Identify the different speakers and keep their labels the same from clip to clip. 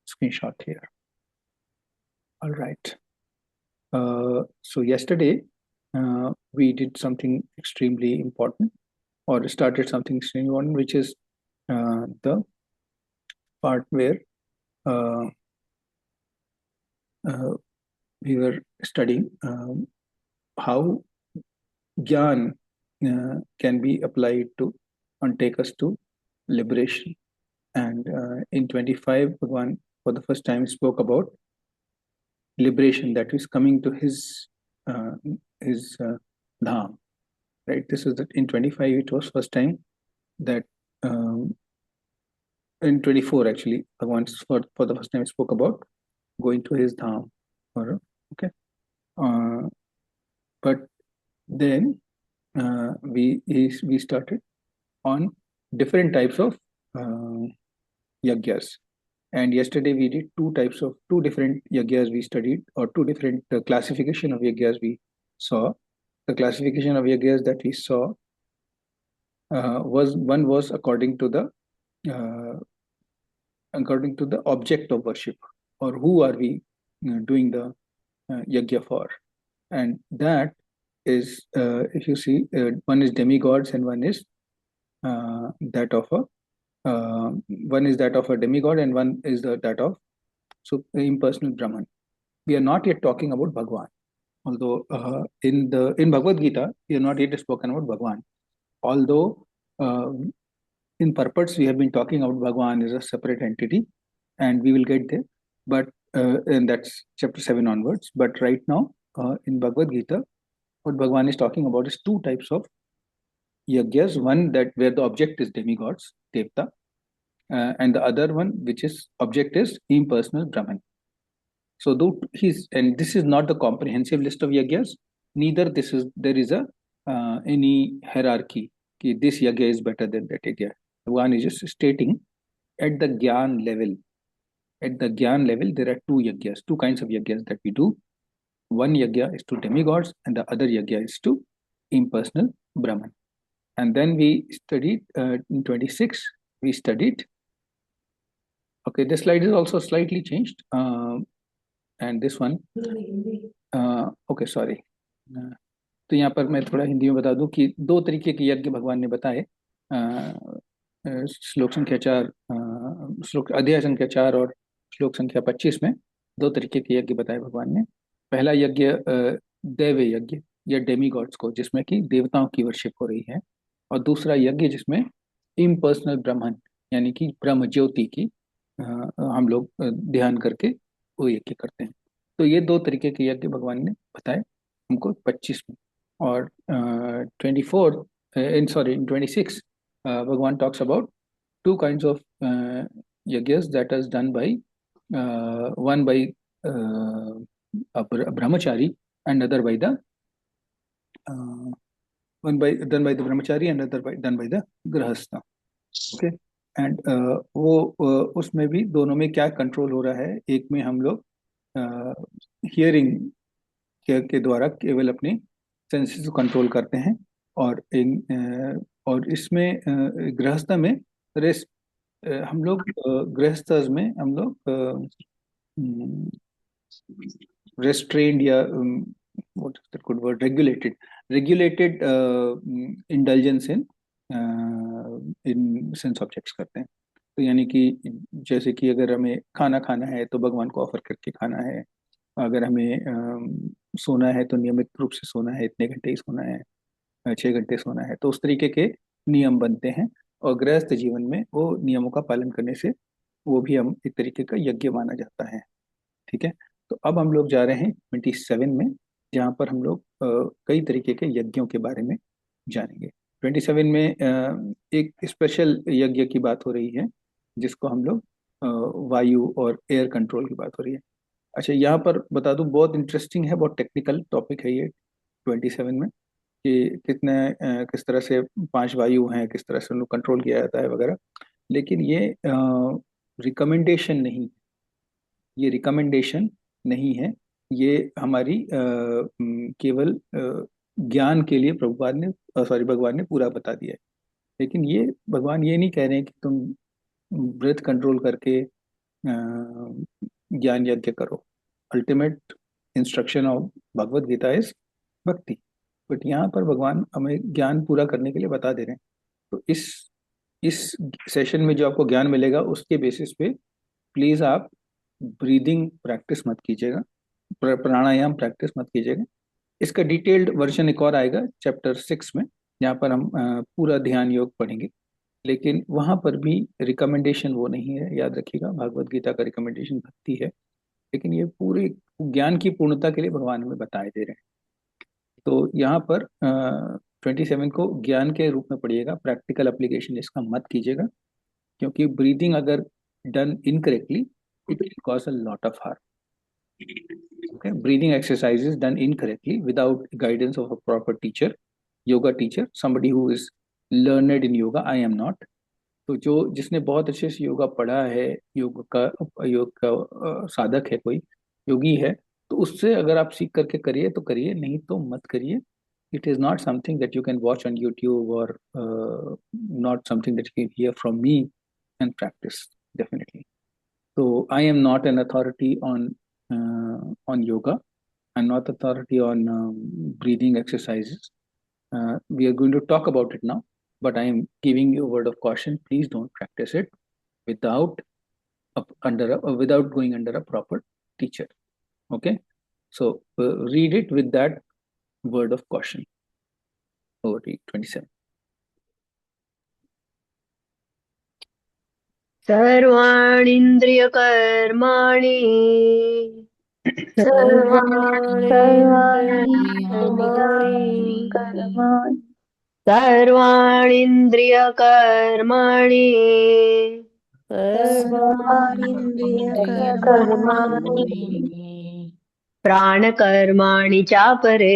Speaker 1: screenshot here. All right. So yesterday we did something extremely important, or started something extremely important, which is the part where uh, uh, we were studying how Gyan can be applied to and take us to liberation. And in 25, Bhagwan for the first time spoke about liberation, that is coming to uh, his dham. Right. This is in 25. It was first time that in 24 actually, Bhagwan for the first time spoke about going to his dham. Okay. Uh, but then we started on different types of yagyas. And yesterday we did two different yagyas we studied, or two different classification of yagyas we saw. The classification of yagyas that we saw was uh, according to the object of worship, or who are we doing the yagya for. And that is, if you see, one is demigods and one is that of a one is that of a demigod, and one is that of impersonal Brahman. We are not yet talking about Bhagwan, although in Bhagavad Gita we are not yet spoken about Bhagwan. Although in purports we have been talking about Bhagwan as a separate entity, and we will get there. But and that's chapter 7 onwards. But right now in Bhagavad Gita, what Bhagwan is talking about is two types of yagyas. One that where the object is demigods, devta, and the other one which is object is impersonal Brahman. So though and this is not the comprehensive list of yagyas, neither there is a any hierarchy कि this yagya is better than that yagya. Bhagwan is just stating at the Gyan level. At the Gyan level, there are two kinds of yagyas that we do. One yagya is to demigods, and the other yagya is to impersonal Brahman. And then we studied in 26. We studied. Okay, this slide is also slightly changed. And this one, okay, sorry. तो यहाँ पर मैं थोड़ा हिंदी में बता दूं कि दो तरीके के यज्ञ भगवान ने बताए। श्लोक संख्या 4, श्लोक अध्याय संख्या 4 और श्लोक संख्या 25 में दो तरीके के यज्ञ बताए भगवान ने। पहला यज्ञ दैव यज्ञ या डेमीगॉड्स को, जिसमें कि देवताओं की वर्शिप हो रही है, और दूसरा यज्ञ जिसमें इम्पर्सनल ब्रह्मन यानी कि ब्रह्म ज्योति की हम लोग ध्यान करके वो यज्ञ करते हैं। तो ये दो तरीके के यज्ञ भगवान ने बताए हमको 25 में। और 24 in 26 Bhagwan talks about two kinds of yajnas that is done by one by a brahmachari and other by the done by the brahmachari and other done by the grahastha. Okay. And वो उसमें भी दोनों में क्या control हो रहा है। एक में हम लोग हियरिंग के द्वारा केवल अपने सेंसेस को कंट्रोल करते हैं, और इसमें गृहस्थ में रेस्ट हम लोग गृहस्थ में हम लोग रेस्ट्रेन्ड या what is the good word, regulated indulgence in sense objects करते हैं। तो यानी कि जैसे कि अगर हमें खाना खाना है तो भगवान को ऑफर करके खाना है, अगर हमें सोना है तो नियमित रूप से सोना है, इतने घंटे ही सोना है, 6 घंटे सोना है, तो उस तरीके के नियम बनते हैं। और गृहस्थ जीवन में वो नियमों का पालन करने से वो भी हम एक तरीके का यज्ञ माना जाता है। ठीक है। तो अब हम लोग जा रहे हैं 27 में, जहाँ पर हम लोग कई तरीके के यज्ञों के बारे में जानेंगे। 27 में एक स्पेशल यज्ञ की बात हो रही है, जिसको हम लोग वायु और एयर कंट्रोल की बात हो रही है। अच्छा, यहाँ पर बता दूं, बहुत इंटरेस्टिंग है, बहुत टेक्निकल टॉपिक है ये 27 में, कि किस तरह से 5 वायु हैं, किस तरह से उनको कंट्रोल किया जाता है वगैरह। लेकिन ये रिकमेंडेशन नहीं है, ये हमारी केवल ज्ञान के लिए भगवान ने पूरा बता दिया है। लेकिन ये भगवान ये नहीं कह रहे हैं कि तुम ब्रेथ कंट्रोल करके ज्ञान यज्ञ करो। Ultimate instruction of Bhagavad Gita is bhakti, but यहाँ पर भगवान हमें ज्ञान पूरा करने के लिए बता दे रहे हैं। तो इस सेशन में जो आपको ज्ञान मिलेगा उसके बेसिस पे प्लीज आप ब्रीदिंग प्रैक्टिस मत कीजिएगा, प्राणायाम प्रैक्टिस मत कीजिएगा। इसका डिटेल्ड वर्जन एक और आएगा चैप्टर 6 में, जहाँ पर हम पूरा ध्यान योग पढ़ेंगे। लेकिन वहां पर भी रिकमेंडेशन वो नहीं है, याद रखिएगा, भागवत गीता का रिकमेंडेशन भक्ति है, लेकिन ये पूरे ज्ञान की पूर्णता के लिए भगवान हमें बताए दे रहे हैं। तो यहाँ पर 27 को ज्ञान के रूप में पढ़िएगा, प्रैक्टिकल एप्लीकेशन इसका मत कीजिएगा, क्योंकि ब्रीदिंग अगर done incorrectly it will cause a lot of harm. Okay, breathing exercises done incorrectly without guidance of a proper teacher, yoga teacher, somebody who is learned in yoga. I am not. तो जो जिसने बहुत अच्छे से योगा पढ़ा है, योग का साधक है, कोई योगी है, तो उससे अगर आप सीख करके करिए तो करिए, नहीं तो मत करिए। It is not something that you can watch on YouTube, और not something that you can hear from me and practice definitely. So I am not an authority on yoga. I'm not authority on breathing exercises. We are going to talk about it now, but I am giving you a word of caution. Please don't practice it without without going under a proper teacher. Okay, so read it with that word of caution. Over to you, 27.
Speaker 2: सर्वाणीन्द्रियकर्माणि
Speaker 3: कर्माणि
Speaker 2: सर्वाणीन्द्रियकर्माणि प्राणकर्माणि चापरे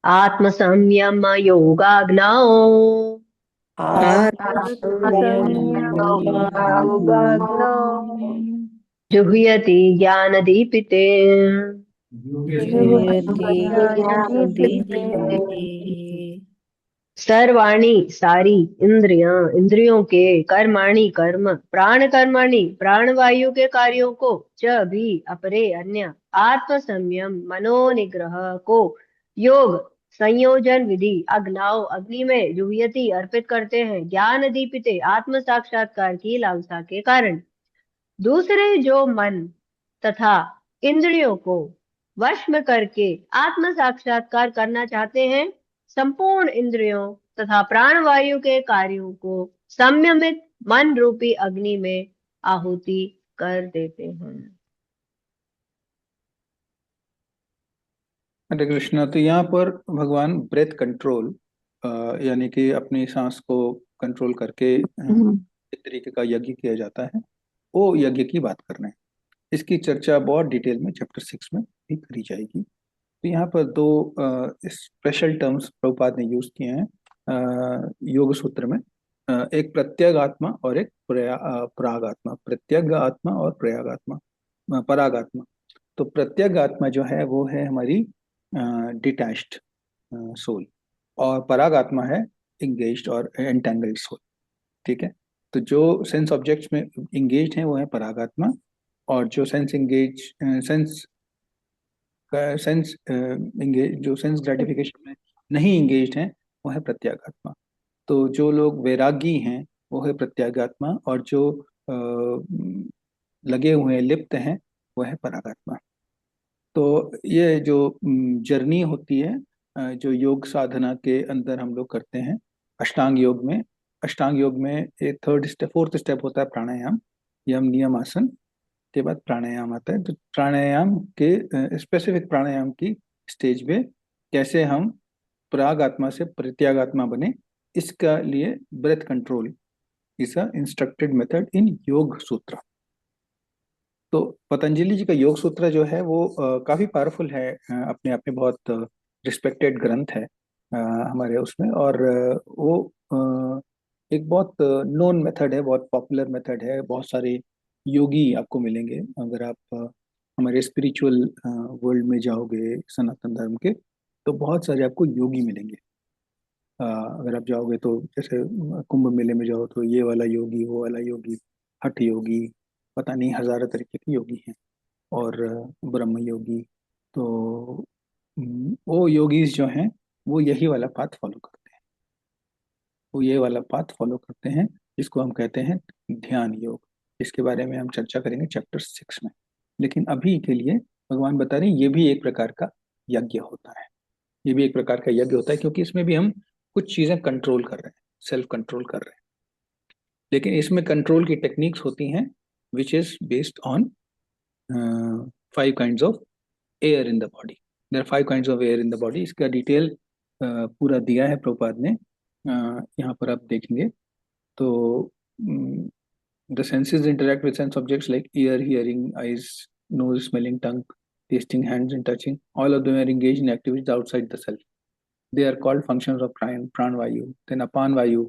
Speaker 2: आत्मसंयम योगाग्नौ जुह्यति ज्ञानदीपिते। सर्वाणी सारी, इंद्रियों के, कर्माणि कर्म, प्राण कर्माणि प्राणवायु के कार्यों को, च भी अपरे अन्य, आत्म संयम मनोनिग्रह को, योग संयोजन विधि, अग्नाओ अग्नि में, जुह्यति अर्पित करते हैं, ज्ञान दीपिते आत्म साक्षात्कार की लालसा के कारण। दूसरे जो मन तथा इंद्रियों को वश में करके आत्म साक्षात्कार करना चाहते हैं, संपूर्ण इंद्रियों तथा प्राणवायु के कार्यों को संयमित मन रूपी अग्नि में आहुति कर देते हैं।
Speaker 1: हरे कृष्णा। तो यहाँ पर भगवान ब्रेथ कंट्रोल, यानी कि अपनी सांस को कंट्रोल करके एक तरीके का यज्ञ किया जाता है, वो यज्ञ की बात कर रहे हैं। इसकी चर्चा बहुत डिटेल में चैप्टर 6 में भी करी जाएगी। तो यहाँ पर दो स्पेशल टर्म्स प्रभुपाद ने यूज किए हैं योग सूत्र में, एक प्रत्यगात्मा और एक परागात्मा। प्रत्यगात्मा और प्रयागात्मा, परागात्मा। तो प्रत्यगात्मा जो है वो है हमारी डिटैच्ड सोल, और परागात्मा है इंगेज्ड और एंटेंगल्ड सोल। ठीक है, तो जो सेंस ऑब्जेक्ट्स में इंगेज्ड हैं वो है परागात्मा, और जो जो सेंस ग्रेटिफिकेशन में नहीं इंगेज्ड हैं वो है प्रत्यागात्मा। तो जो लोग वैरागी हैं वो है प्रत्यागात्मा, और जो लगे हुए हैं, लिप्त हैं, वो है परागात्मा। तो ये जो जर्नी होती है, जो योग साधना के अंदर हम लोग करते हैं अष्टांग योग में एक थर्ड स्टेप, फोर्थ स्टेप होता है प्राणायाम, यम नियम आसन के बाद प्राणायाम आता है। तो प्राणायाम के स्पेसिफिक प्राणायाम की स्टेज पे कैसे हम प्राग आत्मा से प्रत्यागात्मा बने, इसका लिए breath control is a instructed method in Yoga Sutra. तो पतंजलि जी का योग सूत्र जो है वो काफी पावरफुल है, अपने आप में बहुत रिस्पेक्टेड ग्रंथ है हमारे उसमें, और वो एक बहुत नोन मेथड है, बहुत पॉपुलर मेथड है। बहुत सारे योगी आपको मिलेंगे अगर आप हमारे स्पिरिचुअल वर्ल्ड में जाओगे सनातन धर्म के, तो बहुत सारे आपको योगी मिलेंगे। अगर आप जाओगे तो जैसे कुंभ मेले में जाओ तो ये वाला योगी, वो वाला योगी, हठ योगी, पता नहीं हजारों तरीके के योगी हैं, और ब्रह्म योगी। तो वो योगीज जो हैं वो यही वाला पाथ फॉलो करते हैं, वो ये वाला पाथ फॉलो करते हैं, जिसको हम कहते हैं ध्यान योग। इसके बारे में हम चर्चा करेंगे चैप्टर 6 में। लेकिन अभी के लिए भगवान बता रहे हैं ये भी एक प्रकार का यज्ञ होता है, ये भी एक प्रकार का यज्ञ होता है, क्योंकि इसमें भी हम कुछ चीजें कंट्रोल कर रहे हैं, सेल्फ कंट्रोल कर रहे हैं। लेकिन इसमें कंट्रोल की टेक्निक्स होती हैं which is based on 5 kinds of air in the body. There are 5 kinds of air in the body. इसका डिटेल पूरा दिया है प्रभुपाद ने, यहाँ पर आप देखेंगे तो the senses interact with sense objects like year, hearing, eyes, nose, smelling, tongue, tasting, hands, and touching. All of them are engaged in activities outside the self. They are called functions of pran vayu. Then apan vayu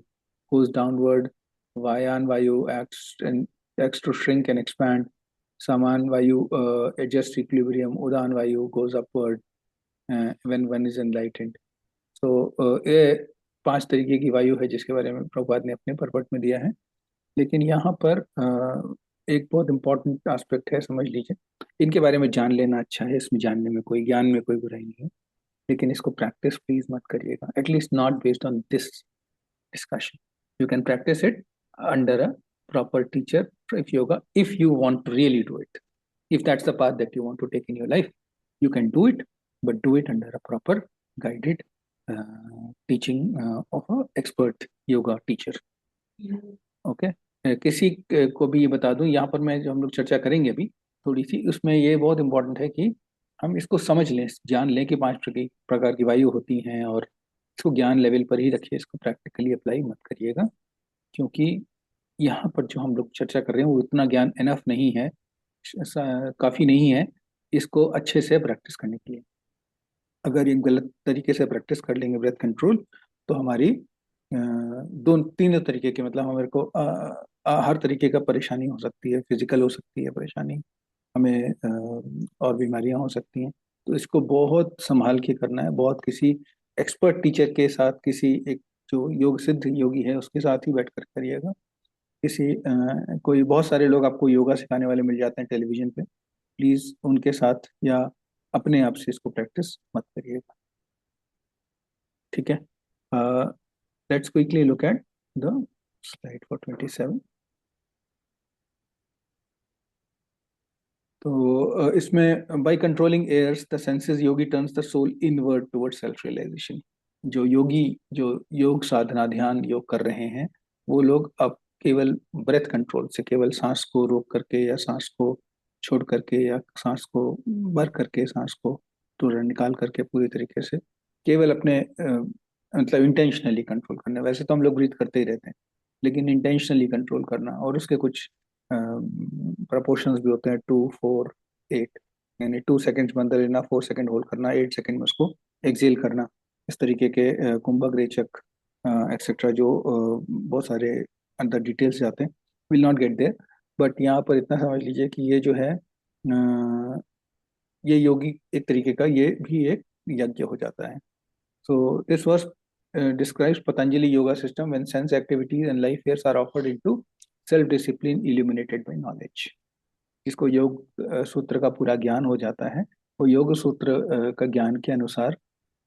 Speaker 1: goes downward. Vayan vayu acts to shrink and expand. Saman vayu adjusts equilibrium. Udan vayu goes upward when one is enlightened. So ये 5 तरीके की वायु है जिसके बारे में प्रभुपाद ने अपने परपट में दिया है। लेकिन यहाँ पर एक बहुत इंपॉर्टेंट एस्पेक्ट है, समझ लीजिए। इनके बारे में जान लेना अच्छा है, इसमें जानने में कोई, ज्ञान में कोई बुराई नहीं है, लेकिन इसको प्रैक्टिस प्लीज मत करिएगा, at least not based on this discussion. You can practice it under a proper teacher if yoga, if you want to really do it. If that's the path that you want to take in your life, you can do it, but do it under a proper guided teaching of a expert yoga teacher. Okay. किसी को भी ये बता दूं, यहाँ पर मैं जो हम लोग चर्चा करेंगे अभी थोड़ी सी, उसमें ये बहुत इंपॉर्टेंट है कि हम इसको समझ लें, जान लें कि 5 प्रकार की वायु होती हैं, और इसको ज्ञान लेवल पर ही रखिए, इसको प्रैक्टिकली अप्लाई मत करिएगा। क्योंकि यहाँ पर जो हम लोग चर्चा कर रहे हैं वो इतना ज्ञान एनफ नहीं है, काफ़ी नहीं है इसको अच्छे से प्रैक्टिस करने के लिए। अगर ये गलत तरीके से प्रैक्टिस कर लेंगे ब्रेथ कंट्रोल, तो हमारी दो तीनों तरीके के, मतलब हमारे को हर तरीके का परेशानी हो सकती है, फिजिकल हो सकती है परेशानी हमें, और बीमारियां हो सकती हैं। तो इसको बहुत संभाल के करना है, बहुत किसी एक्सपर्ट टीचर के साथ, किसी एक जो योग सिद्ध योगी है उसके साथ ही बैठ कर करिएगा। किसी कोई बहुत सारे लोग आपको योगा सिखाने वाले मिल जाते हैं टेलीविजन पे, प्लीज उनके साथ या अपने आप से इसको प्रैक्टिस मत करिएगा, ठीक है। Let's quickly look at the slide for 27। तो इसमें by controlling airs the senses yogi turns the soul inward toward self realization. जो योगी, जो योग साधना ध्यान योग कर रहे हैं, वो लोग अब केवल ब्रेथ कंट्रोल से, केवल सांस को रोक करके या सांस को छोड़ करके या सांस को भर करके, सांस को तुरंत निकाल करके, पूरी तरीके से केवल अपने मतलब इंटेंशनली कंट्रोल करना। वैसे तो हम लोग ब्रीथ करते ही रहते हैं, लेकिन इंटेंशनली कंट्रोल करना, और उसके कुछ प्रपोर्शंस भी होते हैं, 2 4 8, यानी 2 सेकेंड्स में अंदर लेना, 4 सेकेंड होल्ड करना, 8 सेकेंड में उसको एक्सेल करना। इस तरीके के कुंभक रेचक एक्सेट्रा जो बहुत सारे अंदर डिटेल्स जाते हैं, will not get there. But यहाँ पर इतना समझ लीजिए कि ये जो है ये योगी एक तरीके का, ये भी एक यज्ञ हो जाता है। So this was describes Patanjali yoga system when sense activities and life airs are offered into self-discipline illuminated by knowledge. जिसको योग सूत्र का पूरा ज्ञान हो जाता है, वो योग सूत्र का ज्ञान के अनुसार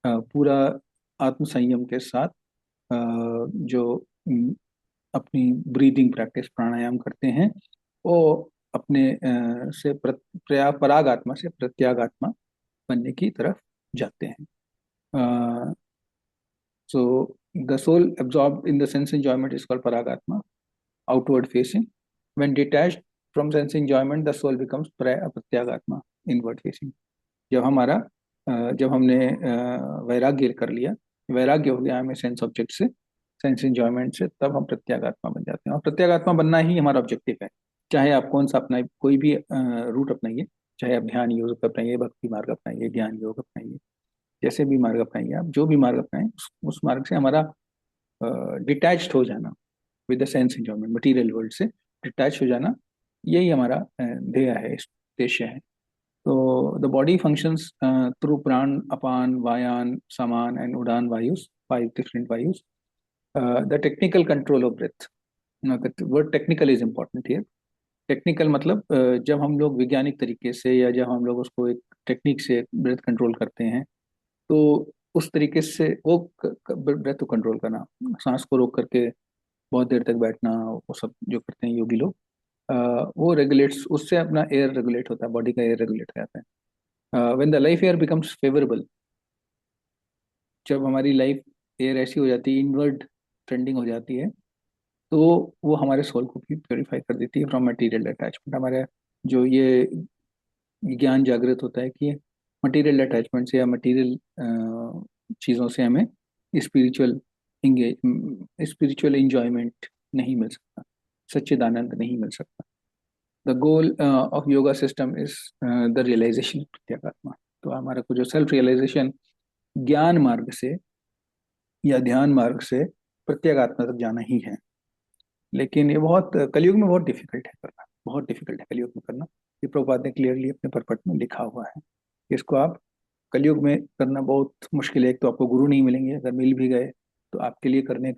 Speaker 1: पूरा आत्म संयम के साथ जो अपनी ब्रीदिंग प्रैक्टिस प्राणायाम करते हैं, वो अपने से पराग आत्मा से प्रत्याग आत्मा बनने की तरफ जाते हैं। So the soul absorbed in the sense enjoyment is called paragatma, outward facing. When detached from sense enjoyment, the soul becomes pratyagatma, inward facing. जब हमारा जब हमने वैराग्य कर लिया, वैराग्य हो गया हमें सेंस ऑब्जेक्ट से, सेंस एंजॉयमेंट से, तब हम प्रत्यागात्मा बन जाते हैं। और प्रत्यागात्मा बनना ही हमारा ऑब्जेक्टिव है। चाहे आप कौन सा अपनाए, कोई भी रूट अपनाइए, चाहे आप ध्यान योग अपनाइए, भक्ति मार्ग अपनाइए, ज्ञान योग अपनाइए, जैसे भी मार्ग अपनाइए आप, जो भी मार्ग अपनाएं, उस मार्ग से हमारा डिटैच्ड हो जाना, with the sense enjoyment, material world से डिटैच हो जाना, यही हमारा ध्येय है, उद्देश्य है। तो द बॉडी फंक्शंस थ्रू प्राण, अपान, वायान, समान एंड उड़ान वायुस 5 different vayus. The technical control of breath. Now, the word technical is important here. Technical मतलब जब हम लोग वैज्ञानिक तरीके से या जब हम लोग उसको एक टेक्निक से ब्रेथ कंट्रोल करते हैं, तो उस तरीके से वो ब्रेथ को कंट्रोल करना, सांस को रोक करके बहुत देर तक बैठना, वो सब जो करते हैं योगी लोग, वो रेगुलेट्स, उससे अपना एयर रेगुलेट होता है, बॉडी का एयर रेगुलेट रहता है. When the life air becomes favourable, जब हमारी लाइफ एयर ऐसी हो जाती है, इनवर्ड ट्रेंडिंग हो जाती है, तो वो हमारे सोल को भी प्योरीफाई कर देती है फ्रॉम मटेरियल अटैचमेंट. हमारे जो ये ज्ञान जागृत होता है कि मटेरियल अटैचमेंट से या मटेरियल चीज़ों से हमें स्पिरिचुअल स्पिरिचुअल इंजॉयमेंट नहीं मिल सकता, सच्चिदानंद नहीं मिल सकता. The goal of yoga system is the realisation pratyatma. तो हमारा को जो सेल्फ रियलाइजेशन ज्ञान मार्ग से या ध्यान मार्ग से प्रत्यागात्मा तक जाना ही है. लेकिन ये बहुत कलयुग में बहुत डिफिकल्ट है करना, बहुत डिफिकल्ट है कलयुग में करना. ये प्रभुपाद ने क्लियरली अपने परपट में लिखा हुआ है कि इसको आप कलयुग में करना बहुत मुश्किल है. एक तो आपको गुरु नहीं मिलेंगे, अगर मिल भी गए तो आपके लिए करने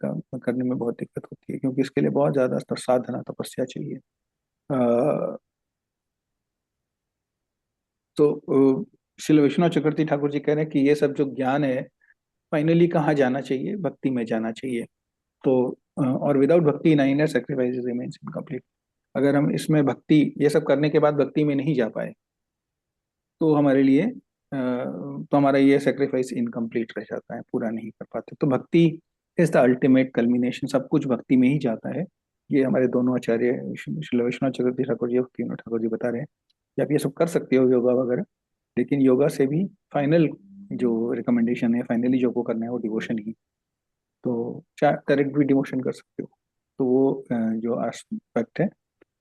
Speaker 1: में बहुत दिक्कत होती है, क्योंकि इसके लिए बहुत ज्यादा साधना तपस्या चाहिए. तो श्री विश्वनाथ चक्रवर्ती ठाकुर जी कह रहे हैं कि ये सब जो ज्ञान है फाइनली कहाँ जाना चाहिए, भक्ति में जाना चाहिए. तो और विदाउट भक्ति nine inner sacrifice remains incomplete. अगर हम इसमें भक्ति ये सब करने के बाद भक्ति में नहीं जा पाए, तो हमारे लिए तो हमारा ये सेक्रीफाइस इनकम्प्लीट रह जाता है, पूरा नहीं कर पाते. तो भक्ति इज द अल्टीमेट कल्मिनेशन, सब कुछ भक्ति में ही जाता है. ये हमारे दोनों आचार्य श्री विश्वनाथ चक्रवर्ती ठाकुर जी और भक्ति ठाकुर जी बता रहे हैं कि आप ये सब कर सकते हो योगा वगैरह, लेकिन योगा से भी फाइनल जो रिकमेंडेशन है, फाइनली जो को करना है वो डिवोशन ही. तो चाहे डायरेक्ट भी डिवोशन कर सकते हो. तो वो जो एस्पेक्ट है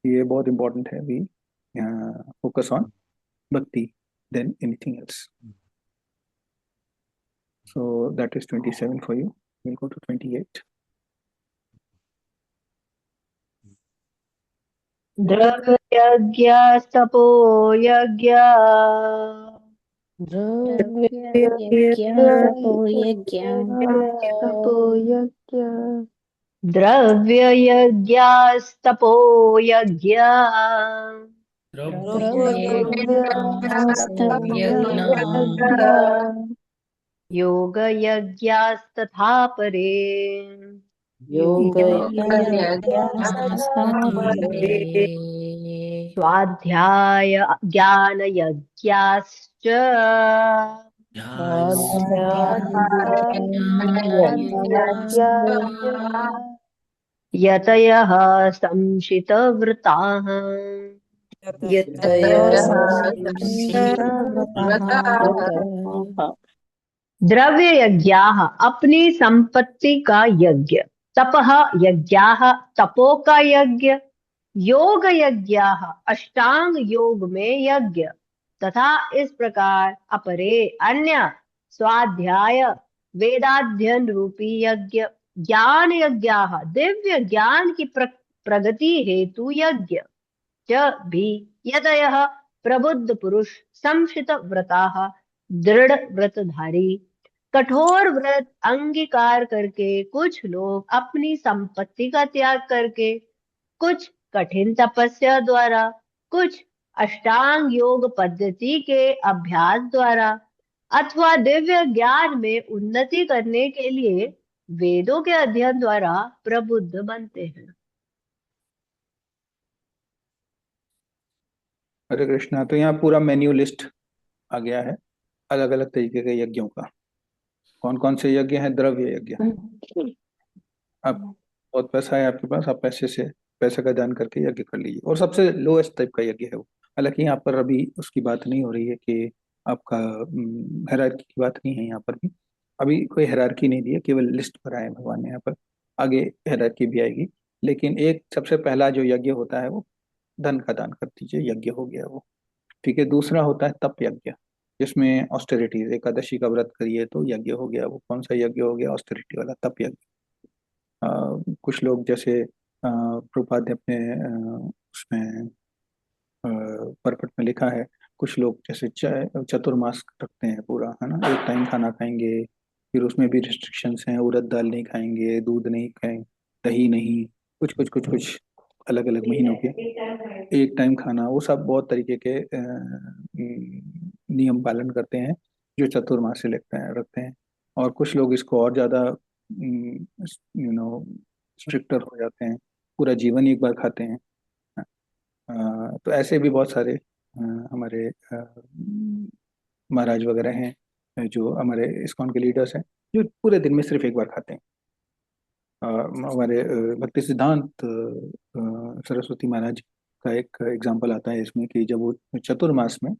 Speaker 1: ये बहुत इंपॉर्टेंट है. We focus on bhakti than anything else. So that is 27 for you. We'll go to 28.
Speaker 2: द्रव्यज्ञस्तपो यज्ञ
Speaker 3: द्रव्ययज्ञस्तपो यज्ञ
Speaker 2: द्रव्ययज्ञस्तपो यज्ञ
Speaker 3: द्रव्ययज्ञस्तपो यज्ञ
Speaker 2: योगयज्ञस्तथा परे स्वाध्याय ज्ञानयज्ञाश्च यतयः संशितव्रताः द्रव्य यज्ञाः अपनी संपत्ति का यज्ञ, तपः यज्ञाः तपो का यज्ञ, योग यज्ञाः अष्टांग योग में यज्ञ, तथा इस प्रकार अपरे अन्य स्वाध्याय वेदाध्ययन रूपी यज्ञ, ज्ञान यज्ञाः दिव्य ज्ञान की प्रगति हेतु यज्ञ च भी यतयः प्रबुद्ध पुरुष संशित व्रताः दृढ़ व्रतधारी कठोर व्रत अंगीकार करके कुछ लोग अपनी संपत्ति का त्याग करके, कुछ कठिन तपस्या द्वारा, कुछ अष्टांग योग पद्धति के अभ्यास द्वारा अथवा दिव्य ज्ञान में उन्नति करने के लिए वेदों के अध्ययन द्वारा प्रबुद्ध बनते हैं.
Speaker 1: हरे कृष्णा. तो यहाँ पूरा मेन्यू लिस्ट आ गया है अलग अलग तरीके के यज्ञों का. कौन कौन से यज्ञ हैं? द्रव्य यज्ञ. आप बहुत पैसा है आपके पास, आप पैसे का दान करके यज्ञ कर लीजिए. और सबसे लोएस्ट टाइप का यज्ञ है वो. हालांकि यहाँ पर अभी उसकी बात नहीं हो रही है कि आपका हायरार्की की बात नहीं है यहाँ पर भी. अभी कोई हायरार्की नहीं दी है, केवल लिस्ट पर आए भगवान ने. यहाँ पर आगे हायरार्की भी आएगी. लेकिन एक सबसे पहला जो यज्ञ होता है वो धन का दान कर दीजिए, यज्ञ हो गया वो. ठीक है. दूसरा होता है तप यज्ञ, जिसमें ऑस्टेरिटीज, एकादशी का व्रत करिए तो यज्ञ हो गया. वो कौन सा यज्ञ हो गया? ऑस्टेरिटी वाला तप यज्ञ. कुछ लोग जैसे प्रभुपाद ने अपने उसमें परपट में लिखा है, कुछ लोग जैसे चतुर्मास रखते हैं पूरा, है ना, एक टाइम खाना खाएंगे, फिर उसमें भी रिस्ट्रिक्शंस हैं, उड़द दाल नहीं खाएंगे, दूध नहीं खाएंगे, दही नहीं, कुछ कुछ कुछ कुछ अलग अलग महीनों के एक टाइम खाना, वो सब बहुत तरीके के नियम पालन करते हैं जो चतुर्मास से रखते हैं। और कुछ लोग इसको और ज़्यादा स्ट्रिक्टर हो जाते हैं, पूरा जीवन ही एक बार खाते हैं। तो ऐसे भी बहुत सारे हमारे महाराज वगैरह हैं जो हमारे इस्कॉन के लीडर्स हैं, जो पूरे दिन में सिर्फ एक बार खाते हैं। हमारे भक्ति सिद्धांत सरस्वती महाराज का एक एग्जाम्पल आता है इसमें कि जब वो चतुर्मास में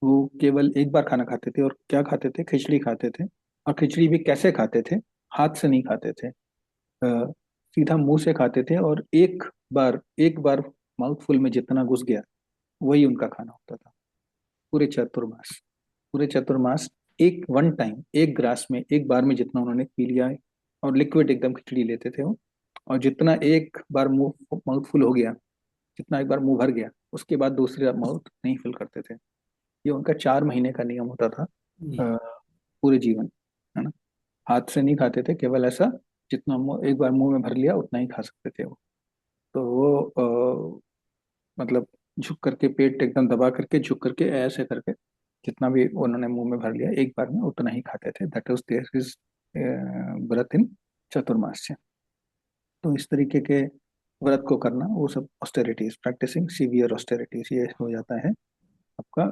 Speaker 1: वो केवल एक बार खाना खाते थे, और क्या खाते थे, खिचड़ी खाते थे। और खिचड़ी भी कैसे खाते थे, हाथ से नहीं खाते थे, सीधा मुंह से खाते थे, और एक बार माउथफुल में जितना घुस गया वही उनका खाना होता था पूरे चतुर्मास। पूरे चतुर्मास एक वन टाइम एक ग्रास में एक बार में जितना उन्होंने पी लिया है, और लिक्विड एकदम खिचड़ी लेते थे वो। और जितना एक बार मुंह माउथ फुल हो गया, जितना एक बार मुंह भर गया, उसके बाद दूसरे माउथ नहीं फिल करते थे। ये उनका 4 महीने का नियम होता था पूरे जीवन, है ना। हाथ से नहीं खाते थे, केवल ऐसा जितना एक बार मुंह में भर लिया उतना ही खा सकते थे वो। तो वो मतलब झुक करके, पेट एकदम दबा करके, झुक करके, ऐसे करके जितना भी उन्होंने मुंह में भर लिया एक बार में उतना ही खाते थे। दैट वाज देयर इज व्रत इन चतुर्मास्य। तो इस तरीके के व्रत को करना, वो सब ऑस्टेरिटीज, प्रैक्टिसिंग सीवियर ऑस्टेरिटीज, ये हो जाता है आपका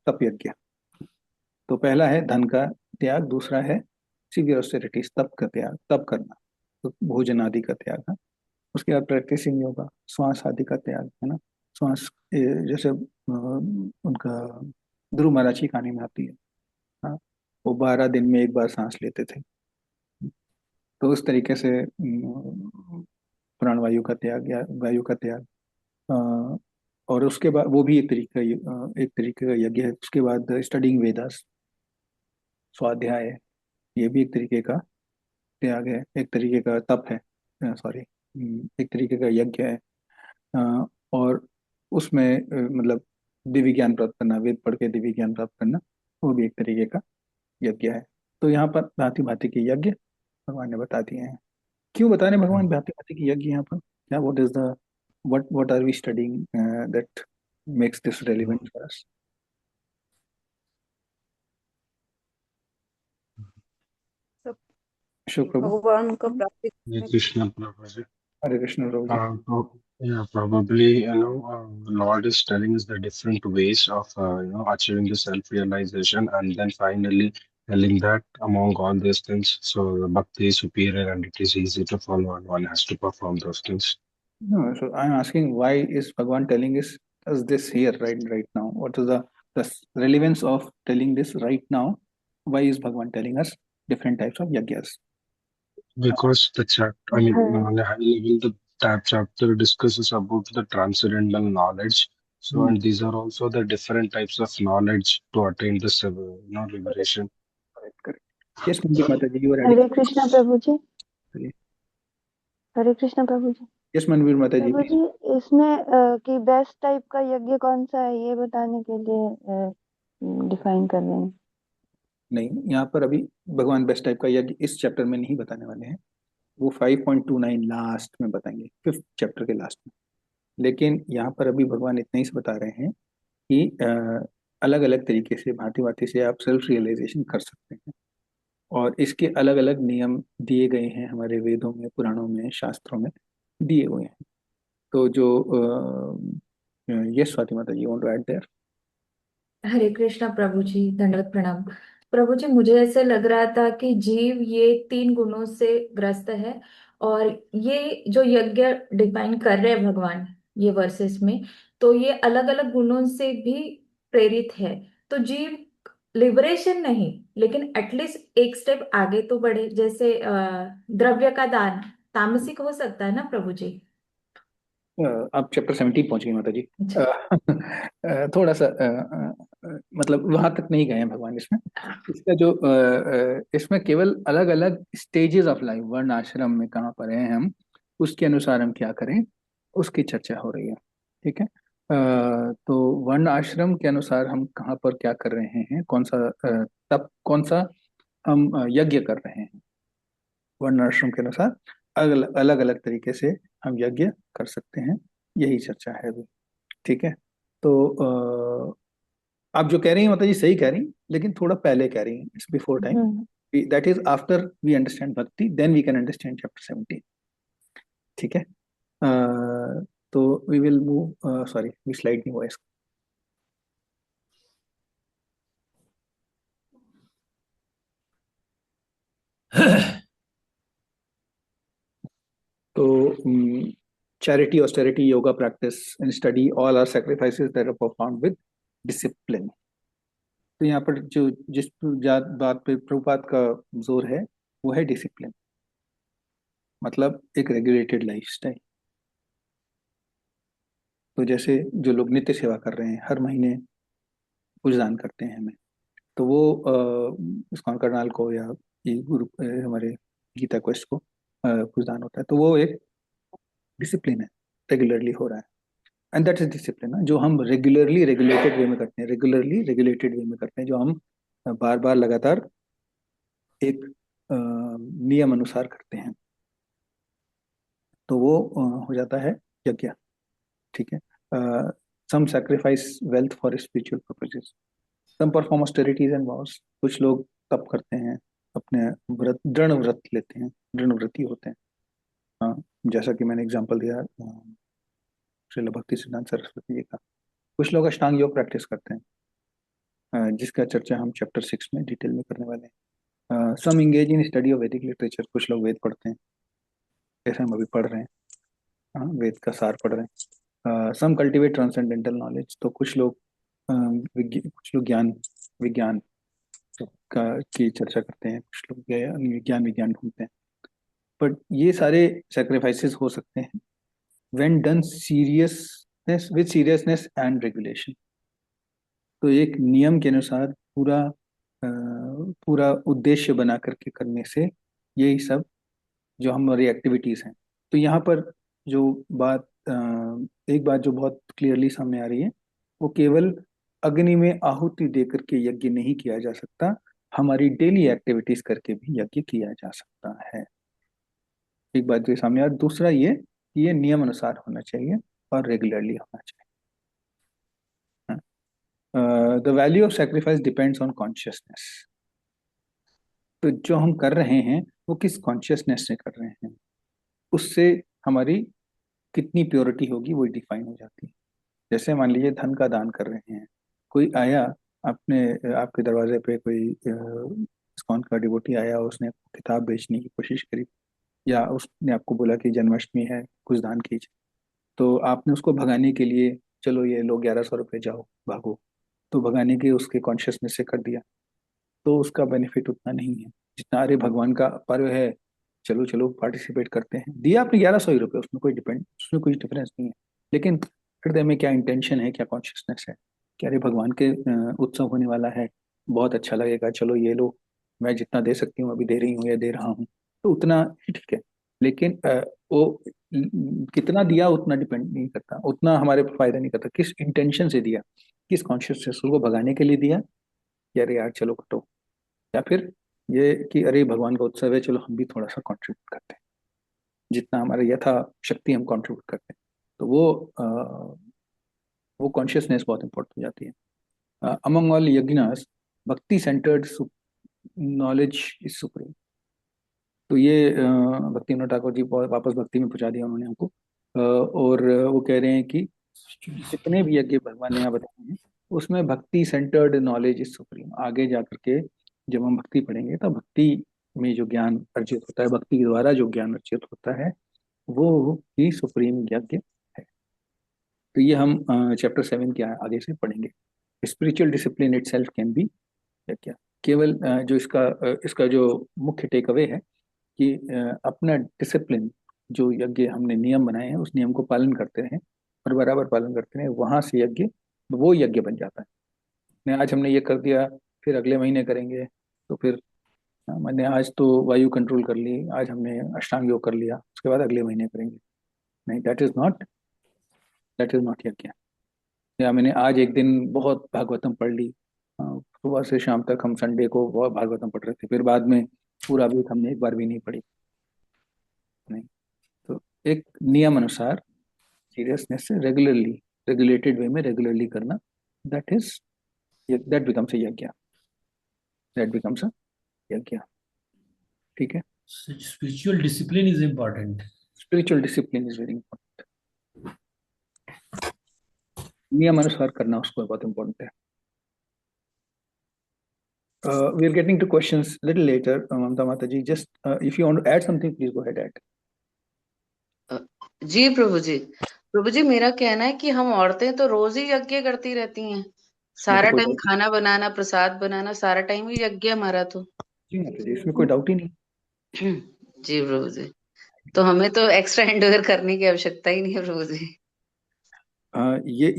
Speaker 1: तप यज्ञ। तो पहला है धन का त्याग, दूसरा है सीवियर ऑस्टेरिटीज, तप का त्याग, तप करना, तो भोजन आदि का त्याग है। उसके बाद प्रैक्टिसिंग योगा, श्वास आदि का त्याग, है ना। श्वास जैसे उनका ध्रुव महाराज की कहानी में आती है, हाँ, वो 12 दिन में एक बार सांस लेते थे। तो उस तरीके से प्राणवायु का त्याग या वायु का त्याग। अ, और उसके बाद वो भी एक तरीके का यज्ञ है। उसके बाद स्टडिंग वेदास, स्वाध्याय, ये भी एक तरीके का त्याग है, एक तरीके का तप है, सॉरी, एक तरीके का यज्ञ है। अ, और उसमें मतलब दिव्य ज्ञान प्राप्त करना, वेद पढ़ के दिव्य ज्ञान प्राप्त करना, वो भी एक तरीके का यज्ञ है। तो यहाँ पर भांति भांति के यज्ञ भगवान ने बता दिए हैं। क्यों बता रहे हैं भगवान भांति भांति के यज्ञ यहाँ पर? क्या, what are we studying that makes this relevant for us?
Speaker 4: सब
Speaker 1: अशोक प्रभु।
Speaker 4: भगवान को प्राप्ति
Speaker 5: Hare
Speaker 4: करने
Speaker 5: Krishna Prabhuji.
Speaker 1: Hare Krishna Prabhu ji.
Speaker 5: Yeah, probably, Lord is telling us the different ways of, achieving the self-realization, and then finally telling that among all these things, so the bhakti is superior and it is easy to follow, and one has to perform those things.
Speaker 1: No, so I'm asking, why is Bhagwan telling us this here right now? What is the relevance of telling this right now? Why is Bhagwan telling us different types of yagyas?
Speaker 5: Because the chapter, I mean, on a high level, the chapter discusses about the transcendental knowledge. So, and these are also the different types of knowledge to attain this, liberation.
Speaker 1: Correct, correct. Yes, Mandir Mataji, you were adding.
Speaker 6: Hare Krishna Prabhu ji. Hare Krishna Prabhu ji.
Speaker 1: Yes, Manvir Mataji.
Speaker 6: प्रभु जी, इसमें कि best type का यज्ञ कौन सा है, ये बताने के लिए डिफाइन कर रहे हैं।
Speaker 1: नहीं, यहाँ पर अभी भगवान बेस्ट टाइप का यज्ञ इस चैप्टर में नहीं बताने वाले हैं, वो 5.29 लास्ट में बताएंगे, 5th चैप्टर के लास्ट में। लेकिन यहाँ पर अभी भगवान इतना ही से बता रहे हैं कि अलग अलग तरीके से, भांति भांति से आप सेल्फ रियलाइजेशन कर सकते हैं, और इसके अलग अलग नियम दिए गए हैं हमारे वेदों में, पुराणों में, शास्त्रों में दिए हुए हैं। तो जो यस स्वाति माता जी, वांट टू ऐड देयर?
Speaker 7: हरे कृष्णा प्रभु जी, दंडवत प्रणाम। प्रभु जी, मुझे ऐसे लग रहा था कि जीव ये 3 गुणों से ग्रस्त है, और ये जो यज्ञ डिफाइन कर रहे हैं भगवान ये वर्सेस में, तो ये अलग अलग गुणों से भी प्रेरित है। तो जीव लिबरेशन नहीं, लेकिन एटलीस्ट एक स्टेप आगे तो बढ़े। जैसे द्रव्य का दान तामसिक हो सकता है ना प्रभु जी?
Speaker 1: आप चैप्टर 17 पहुंच गए माता जी। थोड़ा सा मतलब वहां तक नहीं गए हैं भगवान इसमें। इसका जो इसमें केवल अलग अलग स्टेजेस ऑफ लाइफ, वर्ण आश्रम में कहाँ पर हैं हम, उसके अनुसार हम क्या करें, उसकी चर्चा हो रही है। ठीक है। तो वर्ण आश्रम के अनुसार हम कहाँ पर क्या कर रहे हैं, कौन सा तप, कौन सा हम यज्ञ कर रहे हैं। वर्ण आश्रम के अनुसार अलग अलग तरीके से हम यज्ञ कर सकते हैं, यही चर्चा है अभी। ठीक है, तो आप जो कह रही हैं माता जी सही कह रही हैं, लेकिन थोड़ा पहले कह रही हैं, it's before time. That is after we understand bhakti, then we can understand chapter 17। ठीक है, तो we will move, sorry we slide नहीं हुआ इसका। तो charity, austerity, yoga practice and study all are sacrifices that are performed with discipline। तो यहाँ पर जो जिस बात पे प्रभुपाद का जोर है वो है डिसिप्लिन, मतलब एक रेगुलेटेड लाइफस्टाइल। तो जैसे जो लोग नित्य सेवा कर रहे हैं, हर महीने कुछ दान करते हैं हमें, तो वो इस्कॉन करनाल को या ये गुरु हमारे गीता क्वेस्ट को कुछ दान होता है, तो वो एक डिसिप्लिन है, रेगुलरली हो रहा है। एंड दैट इज डिसिप्लिन, जो हम रेगुलरली रेगुलेटेड वे में करते हैं, रेगुलरली रेगुलेटेड वे में करते हैं, जो हम बार बार लगातार एक नियम अनुसार करते हैं, तो वो हो जाता है यज्ञ। ठीक है, some sacrifice wealth for spiritual purposes, some perform austerities and vows. कुछ लोग तप करते हैं, अपने व्रत, दृढ़ व्रत लेते हैं, दृढ़ व्रती होते हैं। जैसा कि मैंने एग्जांपल दिया श्रील भक्ति सिद्धांत सरस्वती जी का। कुछ लोग अष्टांग योग प्रैक्टिस करते हैं, जिसका चर्चा हम चैप्टर 6 में डिटेल में करने वाले हैं। सम इंगेज इन स्टडी ऑफ वैदिक लिटरेचर, कुछ लोग वेद पढ़ते हैं, जैसे हम अभी पढ़ रहे हैं, वेद का सार पढ़ रहे हैं। सम कल्टिवेट ट्रांसेंडेंटल नॉलेज, तो कुछ लोग कुछ लोग ज्ञान विज्ञान की चर्चा करते हैं, कुछ लोग विज्ञान ढूंढते हैं। बट ये सारे सेक्रीफाइसेस हो सकते हैं when done seriousness, with seriousness and regulation. तो एक नियम के अनुसार पूरा उद्देश्य बना करके करने से यही सब जो हमारी एक्टिविटीज हैं। तो यहाँ पर जो बात एक बात जो बहुत क्लियरली सामने आ रही है, वो केवल अग्नि में आहुति दे करके यज्ञ नहीं किया जा सकता, हमारी डेली एक्टिविटीज करके भी यज्ञ किया जा सकता है। एक बात जो सामने आ, दूसरा ये नियम अनुसार होना चाहिए और रेगुलरली होना चाहिए। The value of sacrifice depends on consciousness. तो जो हम कर रहे हैं वो किस कॉन्शियसनेस से कर रहे हैं, उससे हमारी कितनी प्योरिटी होगी वो डिफाइन हो जाती है। जैसे मान लीजिए धन का दान कर रहे हैं, कोई आया आपके दरवाजे पे, कोई इस्कॉन का डिवोटी आया, उसने किताब बेचने की कोशिश करी, या उसने आपको बोला कि जन्माष्टमी है कुछ दान कीजिए, तो आपने उसको भगाने के लिए चलो ये लो 1100 रुपये, जाओ भागो, तो भगाने के उसके कॉन्शियसनेस से कर दिया, तो उसका बेनिफिट उतना नहीं है जितना अरे भगवान का पर्व है, चलो चलो पार्टिसिपेट करते हैं। दिया आपने 1100 ही रुपये, उसमें कोई डिफरेंस नहीं है, लेकिन हृदय में क्या इंटेंशन है, क्या कॉन्शियसनेस है कि अरे भगवान के उत्सव होने वाला है, बहुत अच्छा लगेगा, चलो ये लो, मैं जितना दे सकती हूँ अभी दे रही हूँ या दे रहा हूँ, तो उतना ही ठीक है। लेकिन वो कितना दिया उतना डिपेंड नहीं करता, उतना हमारे पर फायदा नहीं करता, किस इंटेंशन से दिया, किस कॉन्शियसनेस को भगाने के लिए दिया कि अरे यार चलो कटो, या फिर ये कि अरे भगवान का उत्सव है, चलो हम भी थोड़ा सा कंट्रीब्यूट करते हैं, जितना हमारे यथा शक्ति हम कंट्रीब्यूट करते हैं। तो वो कॉन्शियसनेस बहुत इंपॉर्टेंट हो जाती है। अमंग ऑल यज्ञास भक्ति सेंटर्ड नॉलेज इज सुप्रीम। तो ये भक्ति विनोद ठाकुर जी वापस भक्ति में पहुंचा दिया उन्होंने हमको। और वो कह रहे हैं कि जितने भी यज्ञ भगवान ने यहाँ बताए हैं उसमें भक्ति सेंटर्ड नॉलेज इज सुप्रीम। आगे जा करके जब हम भक्ति पढ़ेंगे तो भक्ति में जो ज्ञान अर्जित होता है, भक्ति के द्वारा जो ज्ञान अर्जित होता है, वो ही सुप्रीम यज्ञ है। तो ये हम चैप्टर 7 के आगे से पढ़ेंगे। Spiritual discipline itself can be यज्ञ। केवल जो इसका जो मुख्य टेक अवे है कि अपना डिसिप्लिन, जो यज्ञ हमने नियम बनाए हैं उस नियम को पालन करते रहें और बराबर पालन करते रहें, वहां से यज्ञ वो यज्ञ बन जाता है। नहीं आज हमने ये कर दिया फिर अगले महीने करेंगे, तो फिर मैंने आज तो वायु कंट्रोल कर ली, आज हमने अष्टांग योग कर लिया, उसके बाद अगले महीने करेंगे, नहीं, दैट इज नॉट यज्ञ। या मैंने आज एक दिन बहुत भागवतम पढ़ ली, सुबह से शाम तक हम संडे को बहुत भागवतम पढ़ रहे थे, फिर बाद में पूरा वीक हमने एक बार भी नहीं पढ़ी। नहीं, तो एक नियम अनुसार सीरियसनेस से रेगुलरली, रेगुलेटेड वे में रेगुलरली करना, that is that becomes a यज्ञ, दैट बिकम्स अ यज्ञ। ठीक है,
Speaker 8: Spiritual discipline is important.
Speaker 1: Spiritual discipline is very important. नियम अनुसार करना उसको बहुत इंपॉर्टेंट है। We are getting to questions a little later, Mamta Mataji. Just if you want to add something, please go ahead.
Speaker 9: जी प्रभु जी, प्रभु जी मेरा कहना है कि हम औरतें तो रोज ही यज्ञ करती रहती हैं, सारा
Speaker 1: कोई
Speaker 9: टाइम
Speaker 1: doubt
Speaker 9: खाना बनाना, प्रसाद बनाना, सारा टाइम ही यज्ञ हमारा तो।
Speaker 1: जी माता जी, इसमें कोई डाउट ही नहीं।
Speaker 9: जी प्रभु जी, तो हमें तो एक्स्ट्रा हैंडओवर करने की आवश्यकता ही नहीं है प्रभु जी।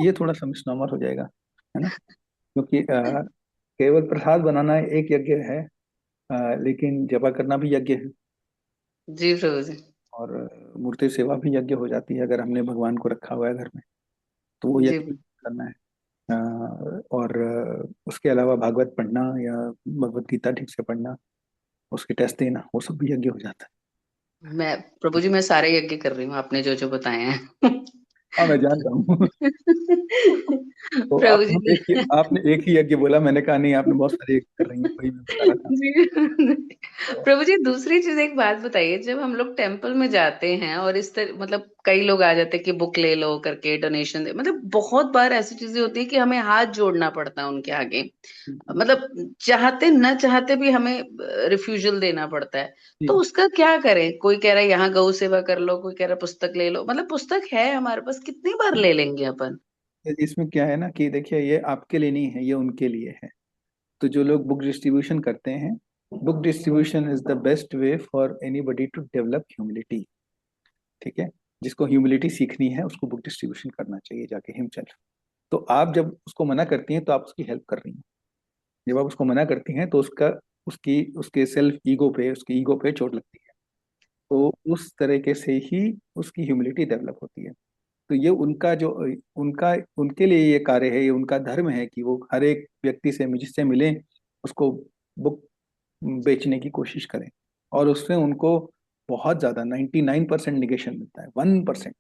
Speaker 1: ये थोड़ा सा मिसनोमर हो जाएगा, है ना, क्योंकि केवल प्रसाद बनाना एक यज्ञ है, लेकिन जपा करना भी यज्ञ है,
Speaker 9: जी प्रभु जी।
Speaker 1: और मूर्ति सेवा भी यज्ञ हो जाती है। अगर हमने भगवान को रखा हुआ है घर में तो वो
Speaker 9: जी
Speaker 1: यज्ञ करना है। और उसके अलावा भागवत पढ़ना या भगवत गीता ठीक से पढ़ना, उसके टेस्ट देना, वो सब भी यज्ञ हो जाता है।
Speaker 9: मैं प्रभु जी मैं सारे यज्ञ कर रही हूँ आपने जो जो बताए हैं।
Speaker 1: हाँ, मैं जानता हूँ। तो
Speaker 9: प्रभु जी
Speaker 1: आपने एक ही यज्ञ बोला, मैंने कहा नहीं आपने बहुत सारे यज्ञ कर रही हैं, वही मैं बता रहा था।
Speaker 9: जी प्रभु जी, दूसरी चीज एक बात बताइए, जब हम लोग टेम्पल में जाते हैं और इस तरह मतलब कई लोग आ जाते हैं कि बुक ले लो करके, डोनेशन दे, मतलब बहुत बार ऐसी चीजें होती है कि हमें हाथ जोड़ना पड़ता है उनके आगे, मतलब चाहते न चाहते भी हमें रिफ्यूजल देना पड़ता है, तो उसका क्या करें? कोई कह रहा है यहाँ गौ सेवा कर लो, कोई कह रहा है पुस्तक ले लो, मतलब पुस्तक है हमारे पास, कितनी बार ले लेंगे अपन?
Speaker 1: इसमें क्या है ना कि देखिए, ये आपके लिए नहीं है, ये उनके लिए है। तो जो लोग बुक डिस्ट्रीब्यूशन करते हैं, book distribution is the best way for anybody to develop humility. ठीक है, जिसको ह्यूमिलिटी सीखनी है उसको बुक डिस्ट्रीब्यूशन करना चाहिए जाके हिमसेल्फ। तो आप जब उसको मना करती हैं तो आप उसकी हेल्प कर रही हैं। जब आप उसको मना करती हैं तो उसके सेल्फ ईगो पे, उसकी ईगो पे चोट लगती है। तो उस तरीके से ही उसकी ह्यूमिलिटी डेवलप होती है। तो ये उनका जो उनका उनके लिए ये कार्य है, ये उनका धर्म है कि वो हर एक व्यक्ति से जिससे मिले उसको बुक बेचने की कोशिश करें, और उससे उनको बहुत ज्यादा 99% निगेशन मिलता है। 1%,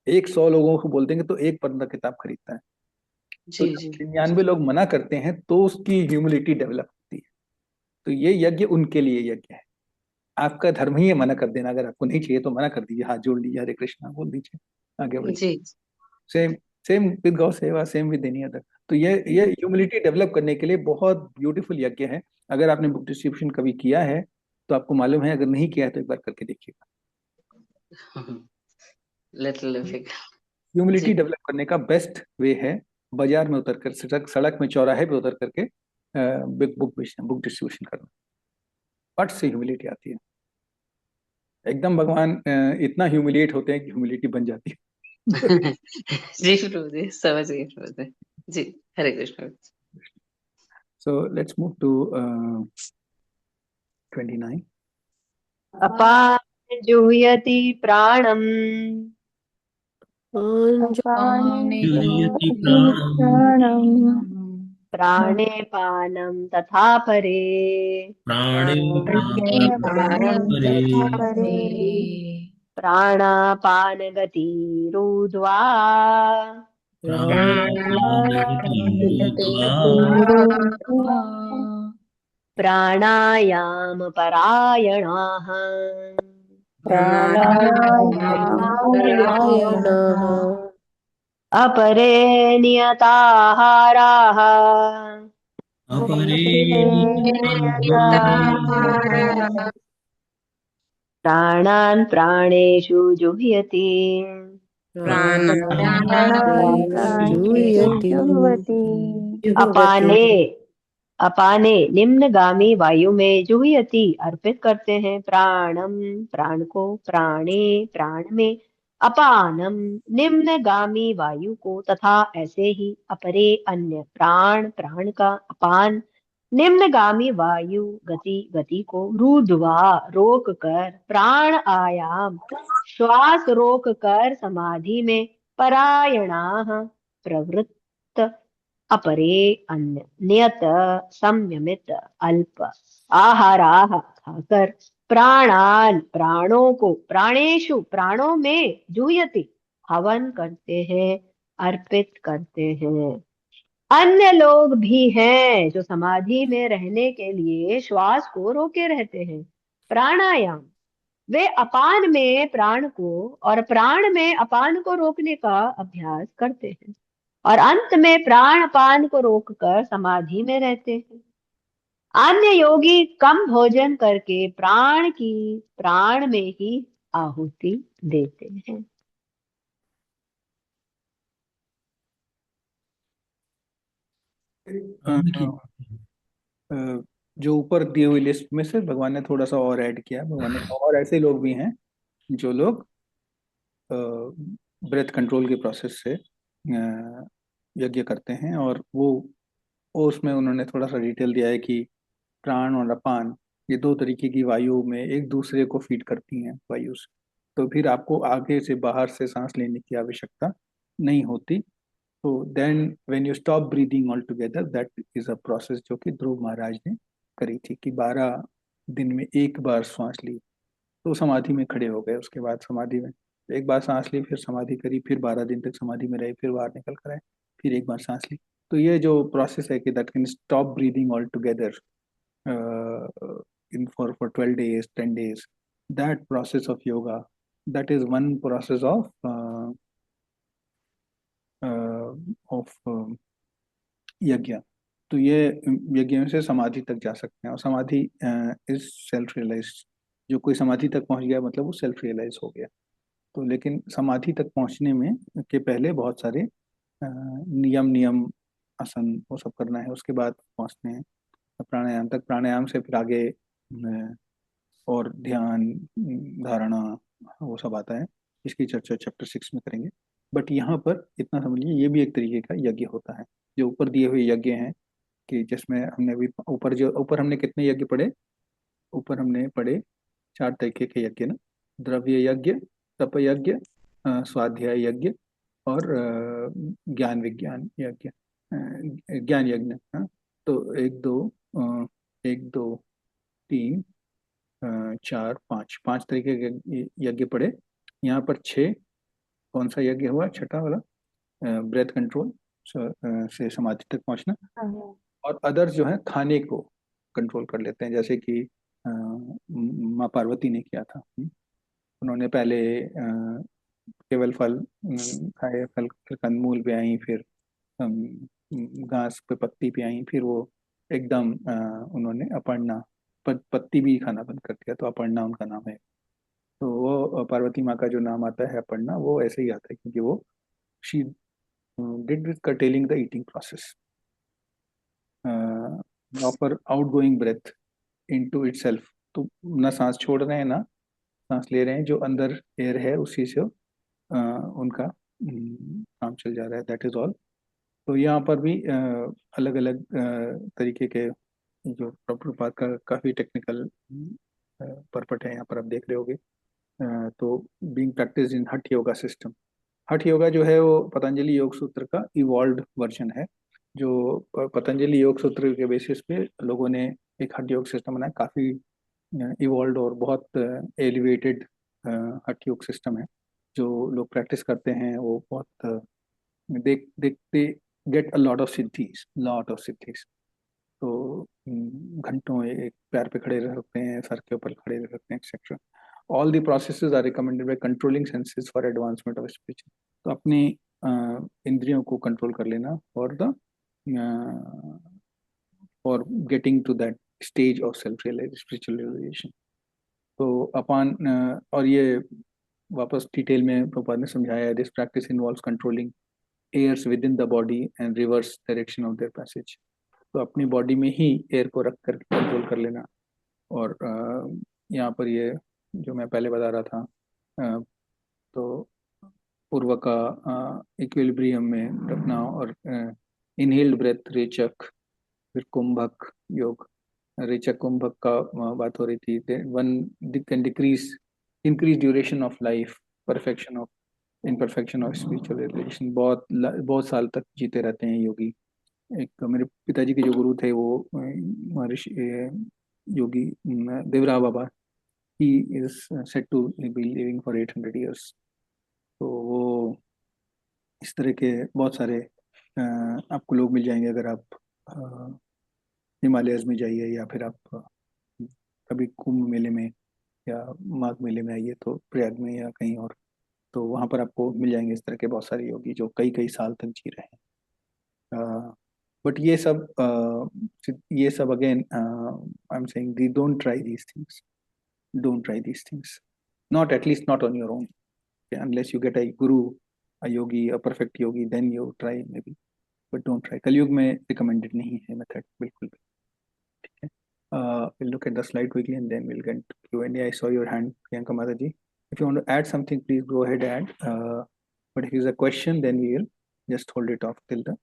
Speaker 1: 100 लोगों को बोल देंगे तो एक बंदा किताब खरीदता है। तो
Speaker 9: जी जी
Speaker 1: 99 लोग मना करते हैं तो उसकी ह्यूमिलिटी डेवलप होती है। तो ये यज्ञ उनके लिए यज्ञ है। आपका धर्म ही है मना कर देना। अगर आपको नहीं चाहिए तो मना कर दीजिए, हाथ जोड़ लीजिए, हरे कृष्णा बोल दीजिए, आगे बढ़िए।
Speaker 9: जी
Speaker 1: सेम सेम विद गौ सेवा, सेम विद एनी अदर। तो ये ह्यूमिलिटी डेवलप करने के लिए बहुत ब्यूटीफुल यज्ञ है। अगर आपने बुक डिस्ट्रीब्यूशन कभी किया है तो आपको मालूम है, अगर नहीं किया है तो एक बार करके देखिएगा।
Speaker 9: Little difficult.
Speaker 1: ह्यूमिलिटी
Speaker 9: जी
Speaker 1: डेवलप करने का बेस्ट वे है बाजार में उतर कर, सड़क में, चौराहे पे उतर करके बुक बेचना, बुक डिस्ट्रीब्यूशन करना। फट से ह्यूमिलिटी आती है। एकदम भगवान इतना ह्यूमिलिएट होते हैं कि ह्यूमिलिटी बन जाती है।
Speaker 9: जी प्रभु जी, समझ गए प्रभु जी। जी हरे Krishna.
Speaker 1: So let's move to 29.
Speaker 2: अपान जुह्यति प्राणम्
Speaker 6: अपाने
Speaker 8: जुह्यति
Speaker 6: प्राणं
Speaker 2: प्राणे पानं तथा परे
Speaker 8: प्राणे
Speaker 6: प्राणापानं
Speaker 8: परे
Speaker 6: तथा परे
Speaker 2: प्राणापानगतिरुद्ध्वा
Speaker 8: प्राणापानगतिरुद्ध्वा
Speaker 2: प्राणायामपरायणाः
Speaker 6: प्राणायामपरायणाः
Speaker 2: अपरे नियताहाराः
Speaker 8: अपरे
Speaker 6: नियताहाराः
Speaker 2: प्राणान् प्राणेषु जुह्यति
Speaker 6: प्राणेषु जुह्वति
Speaker 2: अपाने अपाने निम्नगामी वायु में जुह्यति अर्पित करते हैं, प्राणम प्राण को, प्राणे प्राण में, अपानम निम्नगामी वायु को, तथा ऐसे ही अपरे अन्य प्राण प्राण का, अपान निम्नगामी वायु गति गति को, रुद्वा रोक कर, प्राण आयाम श्वास रोक कर समाधि में, परायणाः प्रवृत्त अपरे अन्य नियत संयमित अल्प आहाराह खाकर प्राणान प्राणों को प्राणेषु प्राणों में जूयति हवन करते हैं, अर्पित करते हैं। अन्य लोग भी हैं जो समाधि में रहने के लिए श्वास को रोके रहते हैं। प्राणायाम, वे अपान में प्राण को और प्राण में अपान को रोकने का अभ्यास करते हैं और अंत में प्राण अपान को रोककर समाधि में रहते हैं। अन्य योगी कम भोजन करके प्राण की प्राण में ही आहुति देते हैं।
Speaker 1: जो ऊपर दी हुई लिस्ट में से भगवान ने थोड़ा सा और ऐड किया। भगवान ने और ऐसे लोग भी हैं जो लोग ब्रेथ कंट्रोल के प्रोसेस से यज्ञ करते हैं, और वो उसमें उन्होंने थोड़ा सा डिटेल दिया है कि प्राण और अपान ये दो तरीके की वायु में एक दूसरे को फीड करती हैं वायु से, तो फिर आपको आगे से बाहर से सांस लेने की आवश्यकता नहीं होती। तो then when you stop breathing all together, that is a process जो कि ध्रुव महाराज ने करी थी कि 12 दिन में एक बार सांस ली तो समाधि में खड़े हो गए। उसके बाद समाधि में एक बार सांस ली, फिर समाधि करी, फिर 12 दिन तक समाधि में रहे, फिर बाहर निकल कर आए, फिर एक बार सांस ली। तो ये जो प्रोसेस है कि that can stop breathing all together in for 12 days, 10 days, that process of yoga, that is one process of यज्ञ। तो ये यज्ञ से समाधि तक जा सकते हैं, और समाधि इज सेल्फ रियलाइज। जो कोई समाधि तक पहुंच गया मतलब वो सेल्फ रियलाइज हो गया। तो लेकिन समाधि तक पहुंचने में के पहले बहुत सारे नियम आसन वो सब करना है, उसके बाद पहुंचते हैं प्राणायाम तक। प्राणायाम से फिर आगे और ध्यान, धारणा, वो सब आता है। इसकी चर्चा चैप्टर 6 में करेंगे। बट यहाँ पर इतना समझिए, ये भी एक तरीके का यज्ञ होता है। जो ऊपर दिए हुए यज्ञ हैं कि जिसमें हमने भी ऊपर हमने कितने यज्ञ पढ़े? ऊपर हमने पढ़े 4 तरीके के यज्ञ ना, द्रव्य यज्ञ, तप यज्ञ, स्वाध्याय यज्ञ और ज्ञान विज्ञान यज्ञ, ज्ञान यज्ञ। हाँ, तो 1 2 3 4 5 तरीके के यज्ञ पढ़े। यहाँ पर 6 कौन सा यज्ञ हुआ? छठा वाला ब्रेथ कंट्रोल से समाधि तक पहुंचना। और अदर्स जो है खाने को कंट्रोल कर लेते हैं, जैसे कि माँ पार्वती ने किया था। उन्होंने पहले केवल फल खाए, फल कंदमूल पे आई, फिर घास पे पत्ती पे आई, फिर वो एकदम उन्होंने अपर्णा पत्ती भी खाना बंद कर दिया, तो अपर्णा उनका नाम है। तो वो पार्वती माँ का जो नाम आता है अपर्णा, वो ऐसे ही आता है क्योंकि वो she did with curtailing the eating process, proper outgoing breath into itself। तो ना सांस छोड़ रहे हैं ना सांस ले रहे हैं, जो अंदर एयर है उसी से उनका काम चल जा रहा है, दैट इज ऑल। तो यहाँ पर भी अलग अलग तरीके के जो प्रभुपाद का काफ़ी टेक्निकल परपट है यहाँ पर आप देख रहे होगे। तो बीइंग प्रैक्टिस इन हठ योगा सिस्टम। हठ योगा जो है वो पतंजलि योग सूत्र का इवॉल्व्ड वर्जन है। जो पतंजलि योग सूत्र के बेसिस पे लोगों ने एक हठ योग सिस्टम बनाया, काफ़ी इवॉल्व्ड और बहुत एलिवेटेड हठ योग सिस्टम है। जो लोग प्रैक्टिस करते हैं वो बहुत they get a lot of siddhis. तो घंटों एक पैर पे खड़े रह सकते हैं, सर के ऊपर खड़े रह सकते हैं, etcetera. All the processes are recommended by controlling senses for advancement of spiritual. तो अपनी इंद्रियों को कंट्रोल कर लेना for getting to that stage of self realization, spiritual realization. तो अपान और ये वापस डिटेल में प्रभुपाद ने समझाया है, this practice involves controlling airs within the body and reverse direction of their passage. तो अपनी बॉडी में ही एयर को रख कर कंट्रोल कर लेना। और यहाँ पर ये जो मैं पहले बता रहा था, तो पूर्व का इक्विलिब्रियम में रखना, और इनहेल्ड ब्रेथ रेचक, फिर कुंभक योग। रेचक कुंभक का बात हो रही थी। One can increase duration of life, perfection of imperfection of spiritual relation. बहुत साल तक जीते रहते हैं योगी। एक मेरे पिताजी के जो गुरु थे वो Maharshi Yogi Devraha Baba, he is set to be living for 800 years। तो वो इस तरह के बहुत सारे आपको लोग मिल जाएंगे अगर आप हिमालयस में जाइए, या फिर आप कभी कुंभ मेले में या माघ मेले में आइए, तो प्रयाग में या कहीं और, तो वहाँ पर आपको मिल जाएंगे इस तरह के बहुत सारे योगी जो कई कई साल तक जी रहे हैं। बट ये सब again I am saying the don't try these things, don't try these things, not at least not on your own, okay? Unless you get a guru, a yogi, a perfect yogi, then you try maybe, but don't try। कलयुग में recommended नहीं है method बिल्कुल भी, ठीक है। we'll look at the slide quickly and then we'll get to Q&A। I saw your hand, Priyanka Mataji, if you want to add something please go ahead and but if it's a question then we will just hold it off till the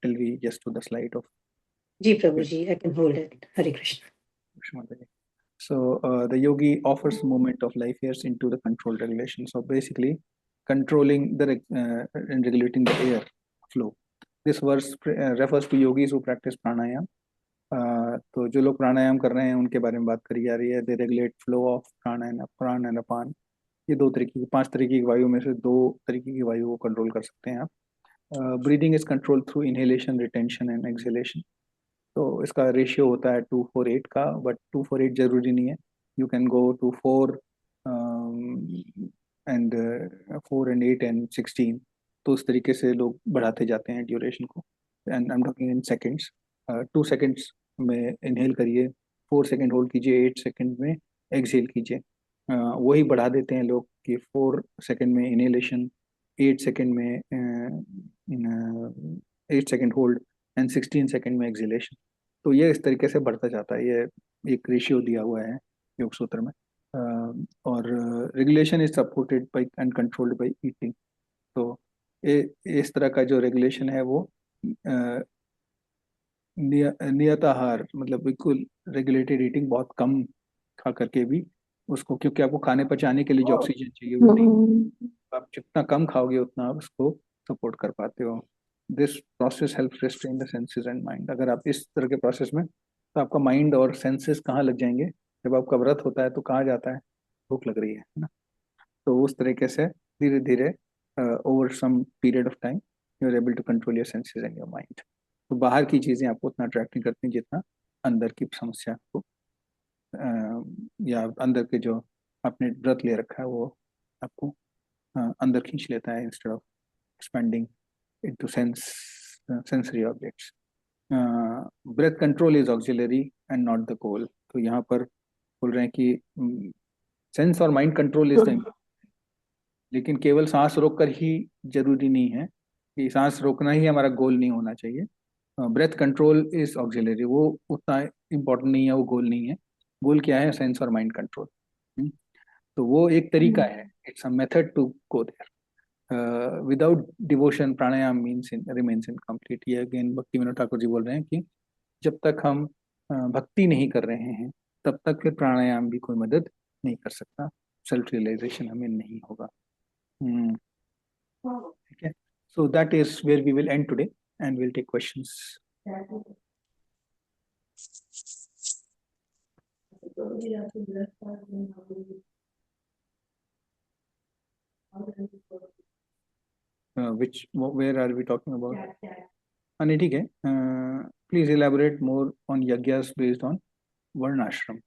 Speaker 1: till we just do the slide of
Speaker 10: ji Prabhu ji, I can hold it. Hare Krishna.
Speaker 1: Mataji। So the yogi offers movement of life hairs into the controlled regulation. So basically, controlling the and regulating the air flow. This verse refers to yogis who practice pranayam। तो जो लोग प्राणायाम कर रहे हैं उनके बारे में बात करी जा रही है। They regulate flow of प्राण and अपान। ये 5 तरीके की वायु में से 2 तरीके की वायु को कंट्रोल कर सकते हैं आप। Breathing is controlled through inhalation, retention and exhalation। तो इसका रेशियो होता है 2-4-8 का, बट 2-4-8 जरूरी नहीं है। You can go to 4 and 4 and 8 and 16। तो उस तरीके से लोग बढ़ाते जाते हैं ड्यूरेशन को। And I am talking in seconds. 2 seconds में इनहेल करिए, 4 सेकेंड होल्ड कीजिए, 8 सेकेंड में एक्सहेल कीजिए। वही बढ़ा देते हैं लोग कि 4 सेकेंड में इनहेलेशन, 8 सेकेंड में 8 सेकेंड होल्ड एंड 16 सेकेंड में एक्सहेलेशन। तो ये इस तरीके से बढ़ता जाता है। ये एक रेशियो दिया हुआ है योग सूत्र में। और regulation is supported by and controlled by eating. तो इस तरह का जो रेगुलेशन है वो नियत आहार, मतलब बिल्कुल रेगुलेटेड ईटिंग, बहुत कम खा करके भी उसको, क्योंकि आपको खाने पचाने के लिए जो ऑक्सीजन चाहिए वो नहीं, आप जितना कम खाओगे उतना आप उसको सपोर्ट कर पाते हो। This process help restrain the senses and mind. अगर आप इस तरह के प्रोसेस में, तो आपका माइंड और सेंसेस कहाँ लग जाएंगे? जब आपका व्रत होता है तो कहाँ जाता है? भूख लग रही है ना। तो उस तरीके से धीरे धीरे over some period of time you are able to control your senses and your mind. तो बाहर की चीज़ें आपको उतना अट्रैक्ट नहीं करती जितना अंदर की समस्या को या अंदर के जो आपने व्रत ले रखा है वो आपको अंदर खींच लेता है, instead of expanding into sensory objects। breath control is auxiliary and not the goal। तो यहाँ पर बोल रहे हैं कि सेंस और माइंड कंट्रोल इज द, लेकिन केवल सांस रोककर ही जरूरी नहीं है कि सांस रोकना ही हमारा गोल नहीं होना चाहिए। ब्रेथ कंट्रोल इज ऑक्सिलरी, वो उतना इम्पोर्टेंट नहीं है, वो गोल नहीं है। गोल क्या है? सेंस और माइंड कंट्रोल। तो वो एक तरीका है, it's a method to go there. Without devotion pranayama remains incomplete. ये अगेन भक्ति विनोद ठाकुर जी बोल रहे हैं कि जब तक हम भक्ति नहीं कर रहे हैं तब तक फिर प्राणायाम भी कोई मदद नहीं कर सकता, सेल्फ रियलाइजेशन हमें नहीं होगा। ठीक है, so that is where we will end today and will take questions. where are we talking about? नहीं, ठीक है। Please elaborate more on yajnas based on varnashram.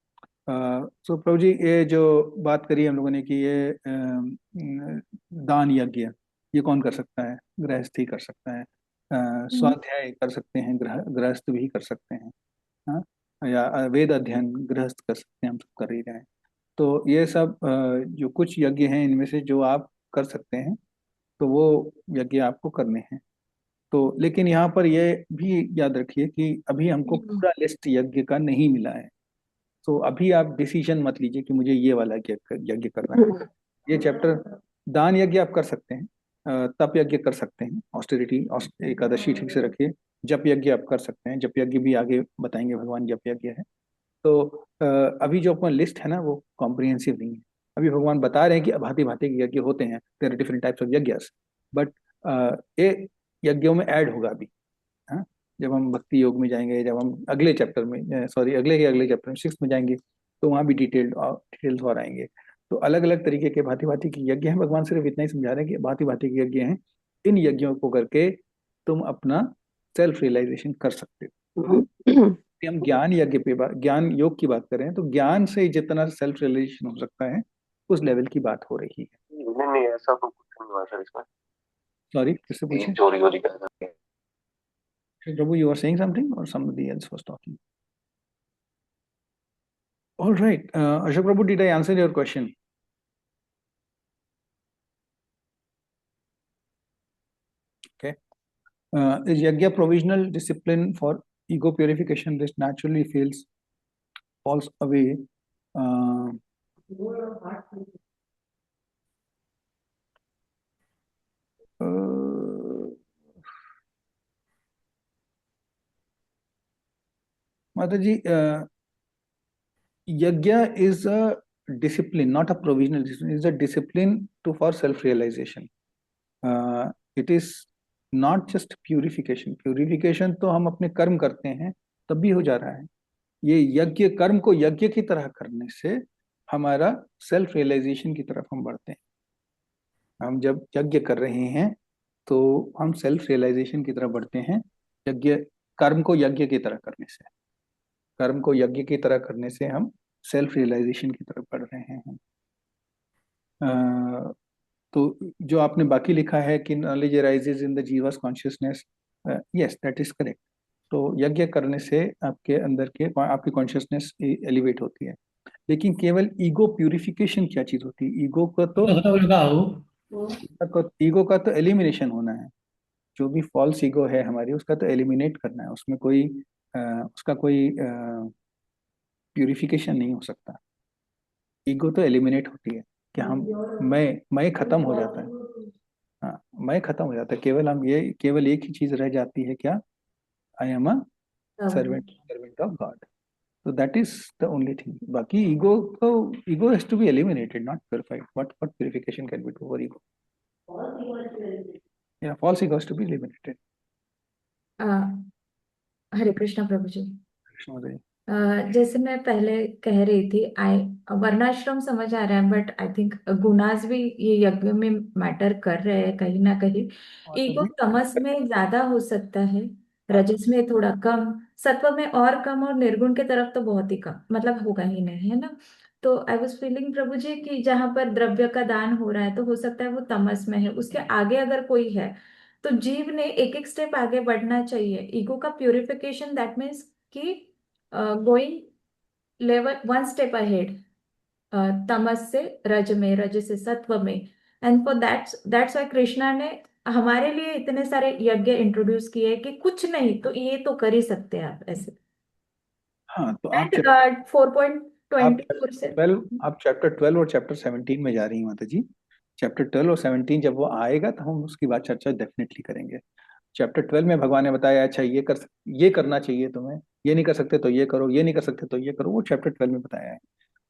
Speaker 1: So प्रभु जी, ये जो बात करी हम लोगों ने कि ये दान यज्ञ, ये कौन कर सकता है? गृहस्थ ही कर सकता है। स्वाध्याय कर सकते हैं, गृहस्थ भी कर सकते हैं। हाँ, या वेद अध्ययन गृहस्थ कर सकते हैं, हम सब कर ही रहे हैं। तो ये सब जो कुछ यज्ञ हैं इनमें से जो आप कर सकते हैं तो वो यज्ञ आपको करने हैं। तो लेकिन यहाँ पर ये भी याद रखिए कि अभी हमको पूरा लिस्ट यज्ञ का नहीं मिला है। तो अभी आप डिसीजन मत लीजिए कि मुझे ये वाला यज्ञ करना है। ये चैप्टर, दान यज्ञ आप कर सकते हैं, तप यज्ञ कर सकते हैं, ऑस्टेरिटी एकादशी ठीक से रखिए, जप यज्ञ आप कर सकते हैं। जप यज्ञ भी आगे बताएंगे, भगवान जप यज्ञ है। तो अभी जो अपना लिस्ट है ना वो कॉम्प्रिहेंसिव नहीं है। अभी भगवान बता रहे हैं कि भांति भांति के यज्ञ होते हैं, there are different types of yajnas, but यज्ञों में ऐड होगा अभी। हाँ, जब हम भक्ति योग में जाएंगे, जब हम अगले चैप्टर में, सॉरी अगले चैप्टर में 6 में जाएंगे, तो वहाँ भी डिटेल्स और आएंगे। तो अलग अलग तरीके के भांति भांति के यज्ञ हैं। भगवान सिर्फ इतना ही समझा रहे हैं कि भांति भांति के यज्ञ हैं, इन यज्ञों को करके तुम अपना सेल्फ रियलाइजेशन कर सकते हो। कि हम ज्ञान यज्ञ पे ज्ञान योग की बात कर रहे हैं, तो ज्ञान से जितना सेल्फ रियलाइजेशन हो सकता है उस लेवल की बात हो रही है।
Speaker 5: नहीं नहीं, ऐसा तो कुछ नहीं हुआ सर इसमें।
Speaker 1: सॉरी, किससे पूछे?
Speaker 5: चोरी वोरी कर सकते हैं।
Speaker 1: Prabhu, you were saying something or somebody else was talking? All right. Ashok Prabhu, did I answer your question? Okay. Is yajna provisional discipline for ego purification? This naturally falls away. Mataji, yajna is a discipline, not a provisional discipline. It is a discipline for self-realization. It is not just purification. Purification तो हम अपने कर्म करते हैं तब भी हो जा रहा है। ये यज्ञ, कर्म को यज्ञ की तरह करने से हमारा सेल्फ रियलाइजेशन की तरफ हम बढ़ते हैं। हम जब यज्ञ कर रहे हैं तो हम सेल्फ रियलाइजेशन की तरफ बढ़ते हैं। यज्ञ, कर्म को यज्ञ की तरह करने से, कर्म को यज्ञ की तरह करने से हम सेल्फ रियलाइजेशन की तरफ बढ़ रहे हैं। तो जो आपने बाकी लिखा है कि knowledge arises in the जीवास consciousness, yes that is correct. तो यज्ञ करने से आपके अंदर के आपकी कॉन्शियसनेस एलिवेट होती है। लेकिन केवल ईगो प्यूरिफिकेशन क्या चीज होती है? ईगो का तो एलिमिनेशन होना है। जो भी फॉल्स ईगो है हमारी, उसका तो एलिमिनेट करना है। उसमें कोई उसका कोई प्यूरिफिकेशन नहीं हो सकता। ईगो तो एलिमिनेट होती है कि हम मैं खत्म हो जाता है। हाँ, मैं खत्म हो जाता है। केवल एक ही चीज रह जाती है, क्या? I am a servant of God. So that is the only thing. बाकी ego has to be eliminated, not purified. What purification can we do for ego? Yeah, false ego has to be eliminated.
Speaker 7: हरे कृष्णा प्रभु जी।
Speaker 1: कृष्ण जी।
Speaker 7: जैसे मैं पहले कह रही थी, वर्णाश्रम समझ आ रहा है, बट आई थिंक गुनाज भी ये यज्ञ में मैटर कर रहे हैं कहीं ना कहीं। ईगो तमस में ज्यादा हो सकता है, रजस में थोड़ा कम, सत्व में और कम, और निर्गुण के तरफ तो बहुत ही कम, मतलब होगा ही नहीं, है ना। तो आई वाज फीलिंग प्रभु जी कि जहां पर द्रव्य का दान हो रहा है तो हो सकता है वो तमस में है। उसके आगे अगर कोई है तो जीव ने एक एक स्टेप आगे बढ़ना चाहिए। ईगो का प्यूरिफिकेशन दैट मीन्स कि going level one step ahead, तमस से रज में, रज से सत्व में। And for that's why Krishna ने हमारे लिए इतने सारे यज्ञ इंट्रोड्यूस किए कि कुछ नहीं तो ये तो कर ही सकते हैं आप ऐसे।
Speaker 1: हाँ, तो
Speaker 7: आप 4.24 से
Speaker 1: आप चैप्टर 12 और चैप्टर 17 में जा रही हैं माता जी। चैप्टर 12 और 17 जब वो आएगा तो हम उसकी बात चर्चा डेफिनेटली करेंगे। चैप्टर 12 में भगवान ने बताया, अच्छा ये करना चाहिए तुम्हें, ये नहीं कर सकते तो ये करो, ये नहीं कर सकते तो ये करो। वो चैप्टर 12 में बताया है,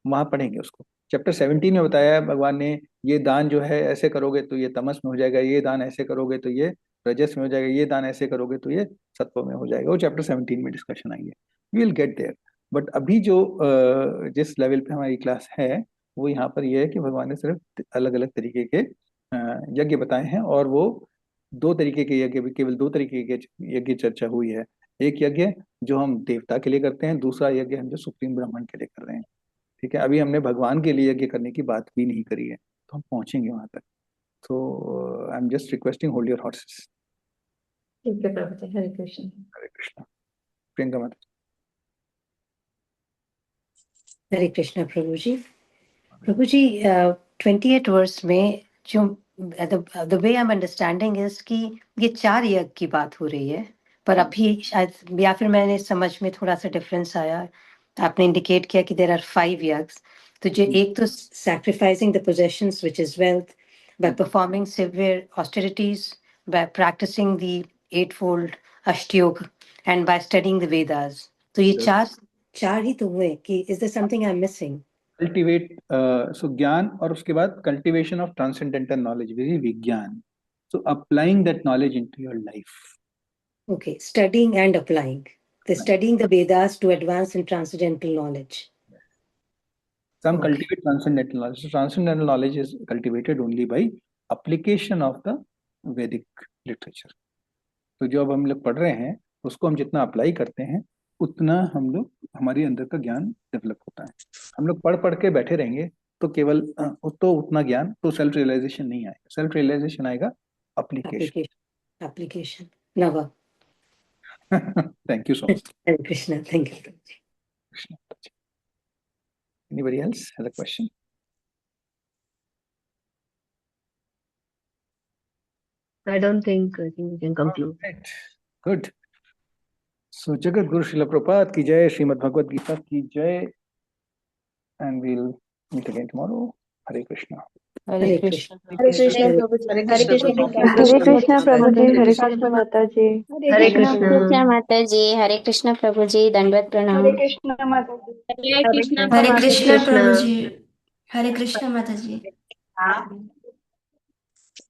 Speaker 1: वहां पढ़ेंगे उसको। चैप्टर 17 में बताया है भगवान ने, ये दान जो है ऐसे करोगे तो ये तमस में हो जाएगा, ये दान ऐसे करोगे तो ये रजस में हो जाएगा, ये दान ऐसे करोगे तो ये सत्व में हो जाएगा। वो चैप्टर 17 में डिस्कशन आएंगे, we will get there. But अभी जो जिस लेवल पे हमारी क्लास है वो यहाँ पर यह है कि भगवान ने सिर्फ अलग अलग तरीके के यज्ञ बताए हैं, और वो दो तरीके के यज्ञ, केवल दो तरीके के यज्ञ चर्चा हुई है। एक यज्ञ जो हम देवता के लिए करते हैं, दूसरा यज्ञ हम जो सुप्रीम ब्रह्मांड के लिए कर रहे हैं। ठीक है, अभी हमने भगवान के लिए यज्ञ करने की बात भी नहीं करी है, तो हम पहुंचेंगे वहां तक। तो I am just requesting, hold your horses.
Speaker 7: ठीक है प्रभु जी, हरे कृष्ण।
Speaker 1: हरे कृष्णा। प्रियंका माता।
Speaker 10: हरे कृष्णा प्रभु जी। प्रभु जी 28 वर्स में जो the way I am understanding is कि ये 4 यज्ञ की बात हो रही है, पर अभी शायद या फिर मैंने समझ में थोड़ा सा डिफरेंस आया। आपने इंडिकेट किया कि देयर आर 5 यज्ञ। तो जो एक तो sacrificing the possessions which is wealth, by performing severe austerities, by practicing the 8-fold ashtayoga, and by studying the Vedas. तो ये चार ही तो हुए कि is there something I am missing?
Speaker 1: Cultivate, so jnana, और उसके बाद cultivation of transcendental knowledge, very vijnana. So applying that knowledge into your life.
Speaker 10: Okay, studying and applying. Studying the Vedas to advance in transcendental knowledge.
Speaker 1: Some
Speaker 10: Okay.
Speaker 1: cultivate transcendental knowledge. So transcendental knowledge is cultivated only by application of the Vedic literature. तो जो अब हम लोग पढ़ रहे हैं उसको हम जितना अप्लाई करते हैं उतना हम लोग हमारे अंदर का ज्ञान डेवलप होता है. हम लोग पढ़ के बैठे रहेंगे तो केवल तो उतना ज्ञान तो सेल्फ रियलाइजेशन नहीं आएगा. सेल्फ रियलाइजेशन आएगा application.
Speaker 10: Application. Nava.
Speaker 1: Thank you so much.
Speaker 10: Hare Krishna. Thank you.
Speaker 1: Krishna. Anybody else has a question?
Speaker 2: I think we can conclude.
Speaker 1: Right. Good. So Jagat Guru Srila Prabhupada ki jai, Srimad Bhagavad Gita ki jai, and we'll meet again tomorrow. Hare Krishna.
Speaker 3: Hare Krishna.
Speaker 4: Hare Krishna Prabhuji.
Speaker 9: Hare
Speaker 4: Hare
Speaker 9: Krishna
Speaker 4: Krishna
Speaker 6: Hare Krishna Prabhuji,
Speaker 4: Hare
Speaker 6: Hare
Speaker 4: Krishna
Speaker 6: Krishna Mataji.
Speaker 2: Hare
Speaker 3: Krishna
Speaker 2: Krishna.
Speaker 3: माता जी, हरे कृष्ण प्रभु जी, दंडवत प्रणाम.
Speaker 6: Hare Krishna Mataji.
Speaker 4: Hare Krishna
Speaker 11: हरे
Speaker 2: Hare
Speaker 11: Krishna
Speaker 2: Krishna.
Speaker 11: प्रभु जी, हरे कृष्णा माता जी.